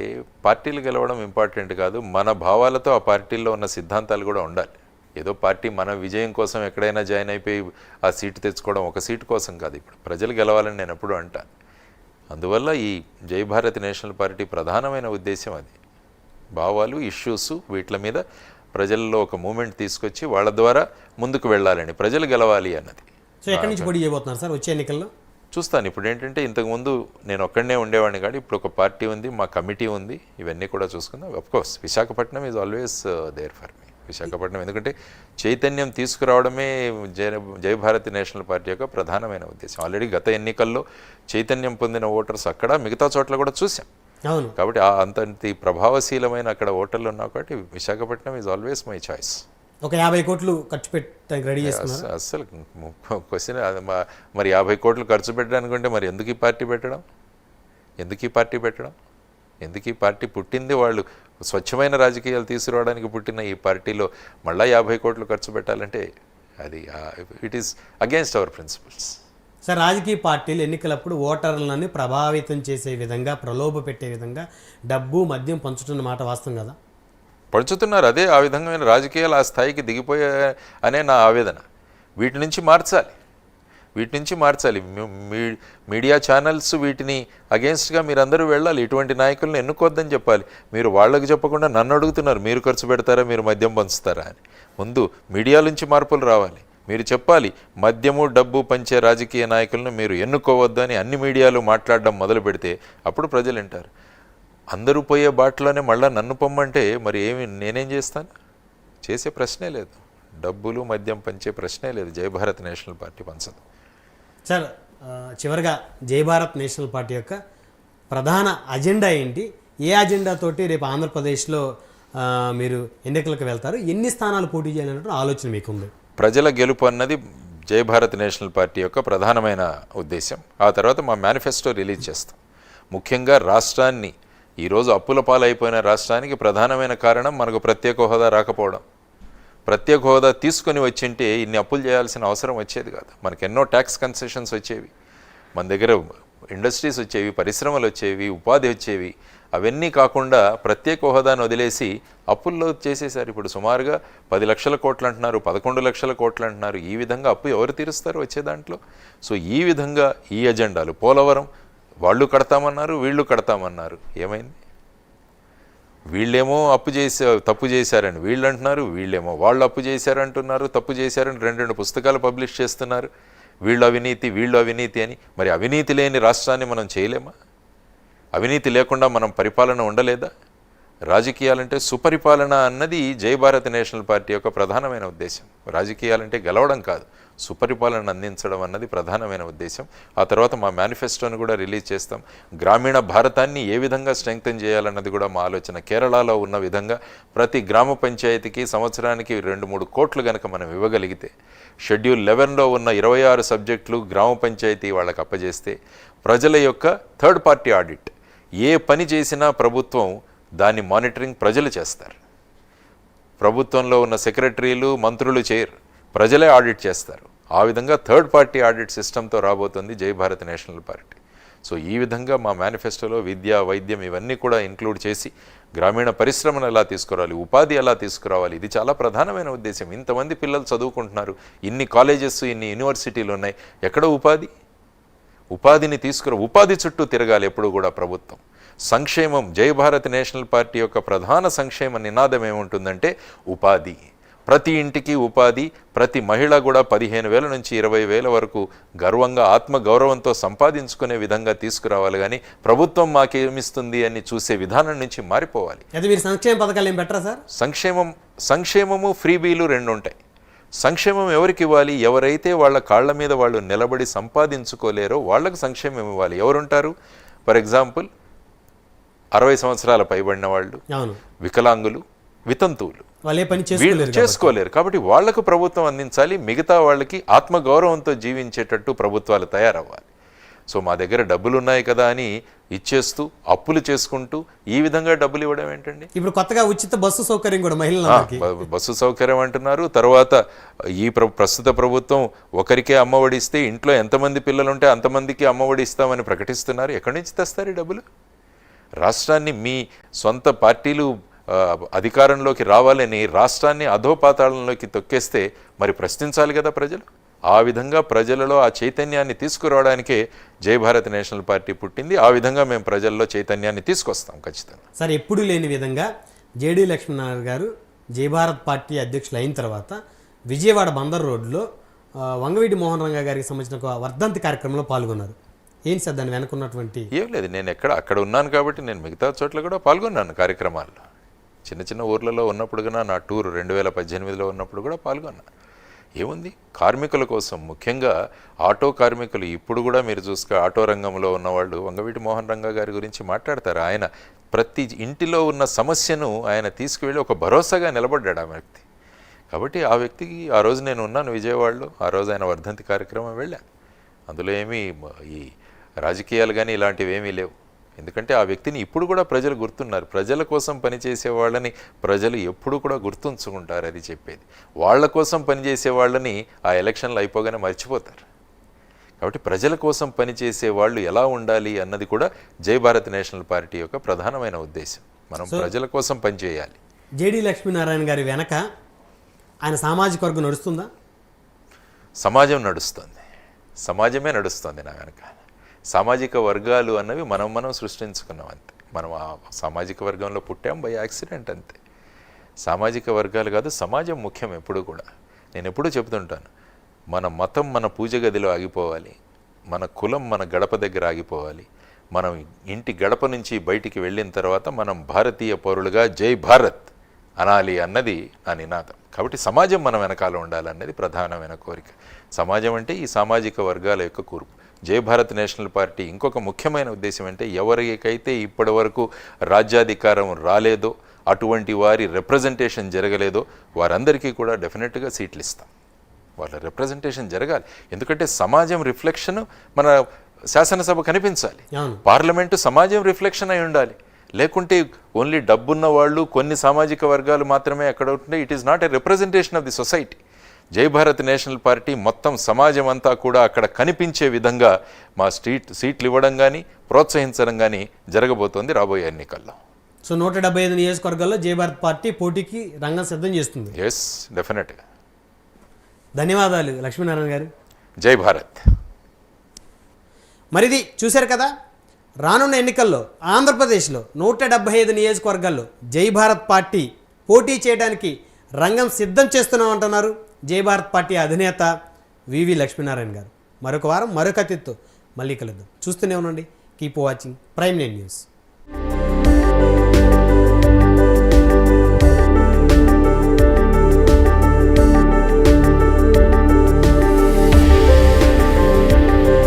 పార్టీలు గెలవడం ఇంపార్టెంట్ కాదు, మన భావాలతో ఆ పార్టీల్లో ఉన్న సిద్ధాంతాలు కూడా ఉండాలి. ఏదో పార్టీ మన విజయం కోసం ఎక్కడైనా జాయిన్ అయిపోయి ఆ సీటు తెచ్చుకోవడం ఒక సీటు కోసం కాదు. ఇప్పుడు ప్రజలు గెలవాలని నేను ఎప్పుడూ అంటాను. అందువల్ల ఈ జై భారత్ నేషనల్ పార్టీ ప్రధానమైన ఉద్దేశం అది. భావాలు, ఇష్యూస్, వీటి మీద ప్రజల్లో ఒక మూమెంట్ తీసుకొచ్చి వాళ్ళ ద్వారా ముందుకు వెళ్ళాలని, ప్రజలు గెలవాలి అన్నది. సో ఎక్కడి నుంచి పోటీ చేయబోతున్నారు సార్ వచ్చే ఎన్నికల్లో? చూస్తాను. ఇప్పుడు ఏంటంటే ఇంతకుముందు నేను ఒక్కడనే ఉండేవాడిని కానీ ఇప్పుడు ఒక పార్టీ ఉంది, మా కమిటీ ఉంది, ఇవన్నీ కూడా చూసుకుందాం. Of course Visakhapatnam is always there for me. Visakhapatnam ఎందుకంటే చైతన్యం తీసుకురావడమే జై భారత్ నేషనల్ పార్టీ యొక్క ప్రధానమైన ఉద్దేశం. ఆల్రెడీ గత ఎన్నికల్లో చైతన్యం పొందిన ఓటర్స్ అక్కడ, మిగతా చోట్ల కూడా చూసాం. అవును. కాబట్టి అంతటి ప్రభావశీలమైన అక్కడ ఓటర్లు ఉన్నా కాబట్టి Visakhapatnam is always my choice. ఒక 50 కోట్లు ఖర్చు పెట్టడానికి రెడీ చేస్తున్నారు. అసలు క్వశ్చన్ మరి 50 కోట్లు ఖర్చు పెట్టడానికి ఉంటే మరి ఎందుకు ఈ పార్టీ పెట్టడం? ఎందుకు ఈ పార్టీ పుట్టింది వాళ్ళు స్వచ్ఛమైన రాజకీయాలు తీసుకురావడానికి పుట్టిన ఈ పార్టీలో మళ్ళీ 50 కోట్లు ఖర్చు పెట్టాలంటే అది it is against our principles. Sir, రాజకీయ పార్టీలు ఎన్నికలప్పుడు ఓటర్లను ప్రభావితం చేసే విధంగా, ప్రలోభ పెట్టే విధంగా డబ్బు మద్యం పంచుతున్న మాట వాస్తవం కదా? పంచుతున్నారు. అదే ఆ విధమైన రాజకీయాలు ఆ స్థాయికి దిగిపోయా అనే నా ఆవేదన. వీటి నుంచి మార్చాలి. మీడియా ఛానల్స్ వీటిని అగేన్స్ట్గా మీరందరూ వెళ్ళాలి. ఇటువంటి నాయకులను ఎన్నుకోవద్దని చెప్పాలి. మీరు వాళ్ళకి చెప్పకుండా నన్ను అడుగుతున్నారు, మీరు ఖర్చు పెడతారా, మీరు మద్యం పంచుతారా అని. ముందు మీడియా నుంచి మార్పులు రావాలి. మీరు చెప్పాలి, మద్యము డబ్బు పంచే రాజకీయ నాయకులను మీరు ఎన్నుకోవద్దు అని అన్ని మీడియాలు మాట్లాడడం మొదలు పెడితే అప్పుడు ప్రజలు వింటారు. అందరూ పోయే బాటలోనే మళ్ళీ నన్ను పొమ్మంటే మరి నేనేం చేస్తాను? చేసే ప్రశ్నే లేదు. డబ్బులు మద్యం పంచే ప్రశ్నే లేదు. జయభారత్ నేషనల్ పార్టీ పంచదు. సార్, చివరిగా జయభారత్ నేషనల్ పార్టీ యొక్క ప్రధాన అజెండా ఏంటి? ఏ అజెండాతోటి రేపు ఆంధ్రప్రదేశ్లో మీరు ఎన్నికలకు వెళ్తారు? ఎన్ని స్థానాలు పోటీ చేయాలన్నట్టు ఆలోచన మీకుంది? ప్రజల గెలుపు అన్నది జయభారత్ నేషనల్ పార్టీ యొక్క ప్రధానమైన ఉద్దేశం. ఆ తర్వాత మా మేనిఫెస్టో రిలీజ్ చేస్తాం. ముఖ్యంగా రాష్ట్రాన్ని, ఈరోజు అప్పుల పాలైపోయిన రాష్ట్రానికి ప్రధానమైన కారణం మనకు ప్రత్యేక హోదా రాకపోవడం. ప్రత్యేక హోదా తీసుకొని వచ్చింటే ఇన్ని అప్పులు చేయాల్సిన అవసరం వచ్చేది కాదు. మనకు ఎన్నో ట్యాక్స్ కన్సెషన్స్ వచ్చేవి, మన దగ్గర ఇండస్ట్రీస్ వచ్చేవి, పరిశ్రమలు వచ్చేవి, ఉపాధి వచ్చేవి. అవన్నీ కాకుండా ప్రత్యేక హోదాను వదిలేసి అప్పుల్లో చేసేసారు. ఇప్పుడు సుమారుగా 10 లక్షల కోట్లు అంటున్నారు, 11 లక్షల కోట్లు అంటున్నారు. ఈ విధంగా అప్పు ఎవరు తీరుస్తారు వచ్చే దాంట్లో? సో ఈ విధంగా ఈ ఎజెండాలు, పోలవరం వాళ్ళు కడతామన్నారు, వీళ్ళు కడతామన్నారు. ఏమైంది? వీళ్ళేమో తప్పు చేశారని వీళ్ళు అంటున్నారు, వీళ్ళేమో వాళ్ళు అప్పు చేశారంటున్నారు, తప్పు చేశారని 2 పుస్తకాలు పబ్లిష్ చేస్తున్నారు. వీళ్ళు అవినీతి అని. మరి అవినీతి లేని రాష్ట్రాన్ని మనం చేయలేమా? అవినీతి లేకుండా మనం పరిపాలన ఉండలేదా? రాజకీయాలంటే సుపరిపాలన అన్నది జయభారత్ నేషనల్ పార్టీ యొక్క ప్రధానమైన ఉద్దేశం. రాజకీయాలంటే గెలవడం కాదు, సుపరిపాలన అందించడం అన్నది ప్రధానమైన ఉద్దేశం. ఆ తర్వాత మా మేనిఫెస్టోను కూడా రిలీజ్ చేస్తాం. గ్రామీణ భారతాన్ని ఏ విధంగా స్ట్రెంగ్తన్ చేయాలన్నది కూడా మా ఆలోచన. కేరళలో ఉన్న విధంగా ప్రతి గ్రామ పంచాయతీకి సంవత్సరానికి 2-3 కోట్లు కనుక మనం ఇవ్వగలిగితే, షెడ్యూల్ 11లో ఉన్న 26 సబ్జెక్టులు గ్రామ పంచాయతీ వాళ్ళకి అప్పజేస్తే, ప్రజల యొక్క థర్డ్ పార్టీ ఆడిట్, ఏ పని చేసినా ప్రభుత్వం దాన్ని మానిటరింగ్ ప్రజలు చేస్తారు. ప్రభుత్వంలో ఉన్న సెక్రటరీలు, మంత్రులు చేయరు, ప్రజలే ఆడిట్ చేస్తారు. ఆ విధంగా థర్డ్ పార్టీ ఆడిట్ సిస్టంతో రాబోతుంది జయభారత్ నేషనల్ పార్టీ. సో ఈ విధంగా మా మేనిఫెస్టోలో విద్య, వైద్యం ఇవన్నీ కూడా ఇంక్లూడ్ చేసి గ్రామీణ పరిశ్రమను ఎలా తీసుకురావాలి, ఉపాధి ఎలా తీసుకురావాలి, ఇది చాలా ప్రధానమైన ఉద్దేశం. ఇంతమంది పిల్లలు చదువుకుంటున్నారు, ఇన్ని కాలేజెస్, ఇన్ని యూనివర్సిటీలు ఉన్నాయి, ఎక్కడ ఉపాధిని ఉపాధి చుట్టూ తిరగాలి ఎప్పుడు కూడా ప్రభుత్వం. సంక్షేమం, జయభారత్ నేషనల్ పార్టీ యొక్క ప్రధాన సంక్షేమ నినాదం ఏముంటుందంటే ఉపాధి. ప్రతి ఇంటికి ఉపాధి, ప్రతి మహిళ కూడా 15,000 నుంచి 20,000 వరకు గర్వంగా, ఆత్మగౌరవంతో సంపాదించుకునే విధంగా తీసుకురావాలి. కానీ ప్రభుత్వం మాకేమిస్తుంది అని చూసే విధానం నుంచి మారిపోవాలి. అయితే మీరు సంక్షేమ పథకాలు ఏం పెట్టరా సార్? సంక్షేమము, ఫ్రీబీలు 2 ఉంటాయి. సంక్షేమం ఎవరికి ఇవ్వాలి? ఎవరైతే వాళ్ళ కాళ్ళ మీద వాళ్ళు నిలబడి సంపాదించుకోలేరో వాళ్ళకు సంక్షేమం ఇవ్వాలి. ఎవరుంటారు? ఫర్ ఎగ్జాంపుల్ 60 సంవత్సరాల పైబడిన వాళ్ళు, వికలాంగులు, వితంతువులు, చేసుకోలేరు. కాబట్టి వాళ్లకు ప్రభుత్వం అందించాలి. మిగతా వాళ్ళకి ఆత్మగౌరవంతో జీవించేటట్టు ప్రభుత్వాలు తయారవ్వాలి. సో మా దగ్గర డబ్బులు ఉన్నాయి కదా అని ఇచ్చేస్తూ అప్పులు చేసుకుంటూ ఈ విధంగా డబ్బులు ఇవ్వడం ఏంటండి? ఇప్పుడు కొత్తగా ఉచిత బస్సు సౌకర్యం కూడా మహిళలకి, బస్సు సౌకర్యం అంటున్నారు. తర్వాత ఈ ప్రస్తుత ప్రభుత్వం ఒకరికే అమ్మఒడి ఇస్తే ఇంట్లో ఎంతమంది పిల్లలు ఉంటే అంతమందికి అమ్మఒడి ఇస్తామని ప్రకటిస్తున్నారు. ఎక్కడి నుంచి తెస్తారు ఈ డబ్బులు? రాష్ట్రాన్ని మీ సొంత పార్టీలు అధికారంలోకి రావాలని రాష్ట్రాన్ని అధోపాతాళంలోకి తొక్కేస్తే మరి ప్రశ్నించాలి కదా ప్రజలు. ఆ విధంగా ప్రజలలో ఆ చైతన్యాన్ని తీసుకురావడానికే జయభారత్ నేషనల్ పార్టీ పుట్టింది. ఆ విధంగా మేము ప్రజల్లో చైతన్యాన్ని తీసుకొస్తాం ఖచ్చితంగా. సార్, ఎప్పుడు లేని విధంగా జేడీ లక్ష్మీనారాయణ గారు జయభారత్ పార్టీ అధ్యక్షులు అయిన తర్వాత విజయవాడ బందర్ రోడ్లో వంగవీటి మోహన్ రంగా గారికి సంబంధించిన ఒక వర్ధంతి కార్యక్రమంలో పాల్గొన్నారు. ఏంటి సార్ దాన్ని వెనుకున్నటువంటి? ఏం లేదు, నేను అక్కడ ఉన్నాను కాబట్టి నేను మిగతా చోట్ల కూడా పాల్గొన్నాను కార్యక్రమాల్లో. చిన్న ఊర్లలో ఉన్నప్పుడు కూడా నా టూర్ 2018లో ఉన్నప్పుడు కూడా పాల్గొన్నా. ఏముంది, కార్మికుల కోసం, ముఖ్యంగా ఆటో కార్మికులు. ఇప్పుడు కూడా మీరు చూసుక ఆటో రంగంలో ఉన్నవాళ్ళు వంగవీటి మోహన్ రంగా గారి గురించి మాట్లాడతారు. ఆయన ప్రతి ఇంటిలో ఉన్న సమస్యను ఆయన తీసుకువెళ్ళి ఒక భరోసాగా నిలబడ్డాడు ఆ వ్యక్తి. కాబట్టి ఆ వ్యక్తికి ఆ రోజు నేను ఉన్నాను విజయవాడలో. ఆ రోజు ఆయన వర్ధంతి కార్యక్రమం వెళ్ళాను. అందులో ఏమీ ఈ రాజకీయాలు కానీ ఇలాంటివి ఏమీ లేవు. ఎందుకంటే ఆ వ్యక్తిని ఇప్పుడు కూడా ప్రజలు గుర్తున్నారు. ప్రజల కోసం పనిచేసే వాళ్ళని ప్రజలు ఎప్పుడు కూడా గుర్తుంచుకుంటారు. అది చెప్పేది. వాళ్ళ కోసం పనిచేసే వాళ్ళని ఆ ఎలక్షన్లు అయిపోగానే మర్చిపోతారు. కాబట్టి ప్రజల కోసం పనిచేసే వాళ్ళు ఎలా ఉండాలి అన్నది కూడా జై భారత్ నేషనల్ పార్టీ యొక్క ప్రధానమైన ఉద్దేశం. మనం ప్రజల కోసం పనిచేయాలి. జేడి లక్ష్మీనారాయణ గారి వెనక ఆయన సామాజిక వర్గం నడుస్తుందా? సమాజం నడుస్తుంది. సమాజమే నడుస్తుంది నా వెనక. సామాజిక వర్గాలు అన్నవి మనం సృష్టించుకున్నాం అంతే. మనం ఆ సామాజిక వర్గంలో పుట్టాం బై యాక్సిడెంట్ అంతే. సామాజిక వర్గాలు కాదు, సమాజం ముఖ్యం ఎప్పుడు కూడా. నేను ఎప్పుడూ చెబుతుంటాను, మన మతం మన పూజ గదిలో ఆగిపోవాలి, మన కులం మన గడప దగ్గర ఆగిపోవాలి, మనం ఇంటి గడప నుంచి బయటికి వెళ్ళిన తర్వాత మనం భారతీయ పౌరులుగా జై భారత్ అనాలి అన్నది నా నినాదం. కాబట్టి సమాజం మన వెనకాల ఉండాలన్నది ప్రధానమైన కోరిక. సమాజం అంటే ఈ సామాజిక వర్గాల యొక్క కూర్పు. జై భారత్ నేషనల్ పార్టీ ఇంకొక ముఖ్యమైన ఉద్దేశం అంటే ఎవరికైతే ఇప్పటి వరకు రాజ్యాధికారం రాలేదో, అటువంటి వారి రిప్రజెంటేషన్ జరగలేదో వారందరికీ కూడా డెఫినెట్గా సీట్లు ఇస్తాం. వాళ్ళ రిప్రజెంటేషన్ జరగాలి. ఎందుకంటే సమాజం రిఫ్లెక్షన్ మన శాసనసభ కనిపించాలి. పార్లమెంటు సమాజం రిఫ్లెక్షన్ అయి ఉండాలి. లేకుంటే ఓన్లీ డబ్బున్న వాళ్ళు కొన్ని సామాజిక వర్గాలు మాత్రమే అక్కడ ఉంటే it is not a representation of the society. జై భారత్ నేషనల్ పార్టీ మొత్తం సమాజం అంతా కూడా అక్కడ కనిపించే విధంగా మా సీట్లు ఇవ్వడం కానీ ప్రోత్సహించడం కానీ జరగబోతోంది రాబోయే ఎన్నికల్లో. సో 175 నియోజకవర్గాల్లో జై భారత్ పార్టీ పోటీకి రంగం సిద్ధం చేస్తుంది. ఎస్, డెఫినెట్గా. ధన్యవాదాలు లక్ష్మీనారాయణ గారు. జై భారత్. మరిది చూశారు కదా, రానున్న ఎన్నికల్లో ఆంధ్రప్రదేశ్లో 175 నియోజకవర్గాల్లో జై భారత్ పార్టీ పోటీ చేయడానికి రంగం సిద్ధం చేస్తున్నామంటున్నారు జై భారత్ పార్టీ అధినేత వివి లక్ష్మీనారాయణ గారు. మరొక వారం మరొక అతిథితో మళ్ళీ కలుద్దాం. చూస్తూనే ఉండండి. Keep watching Prime Nine news.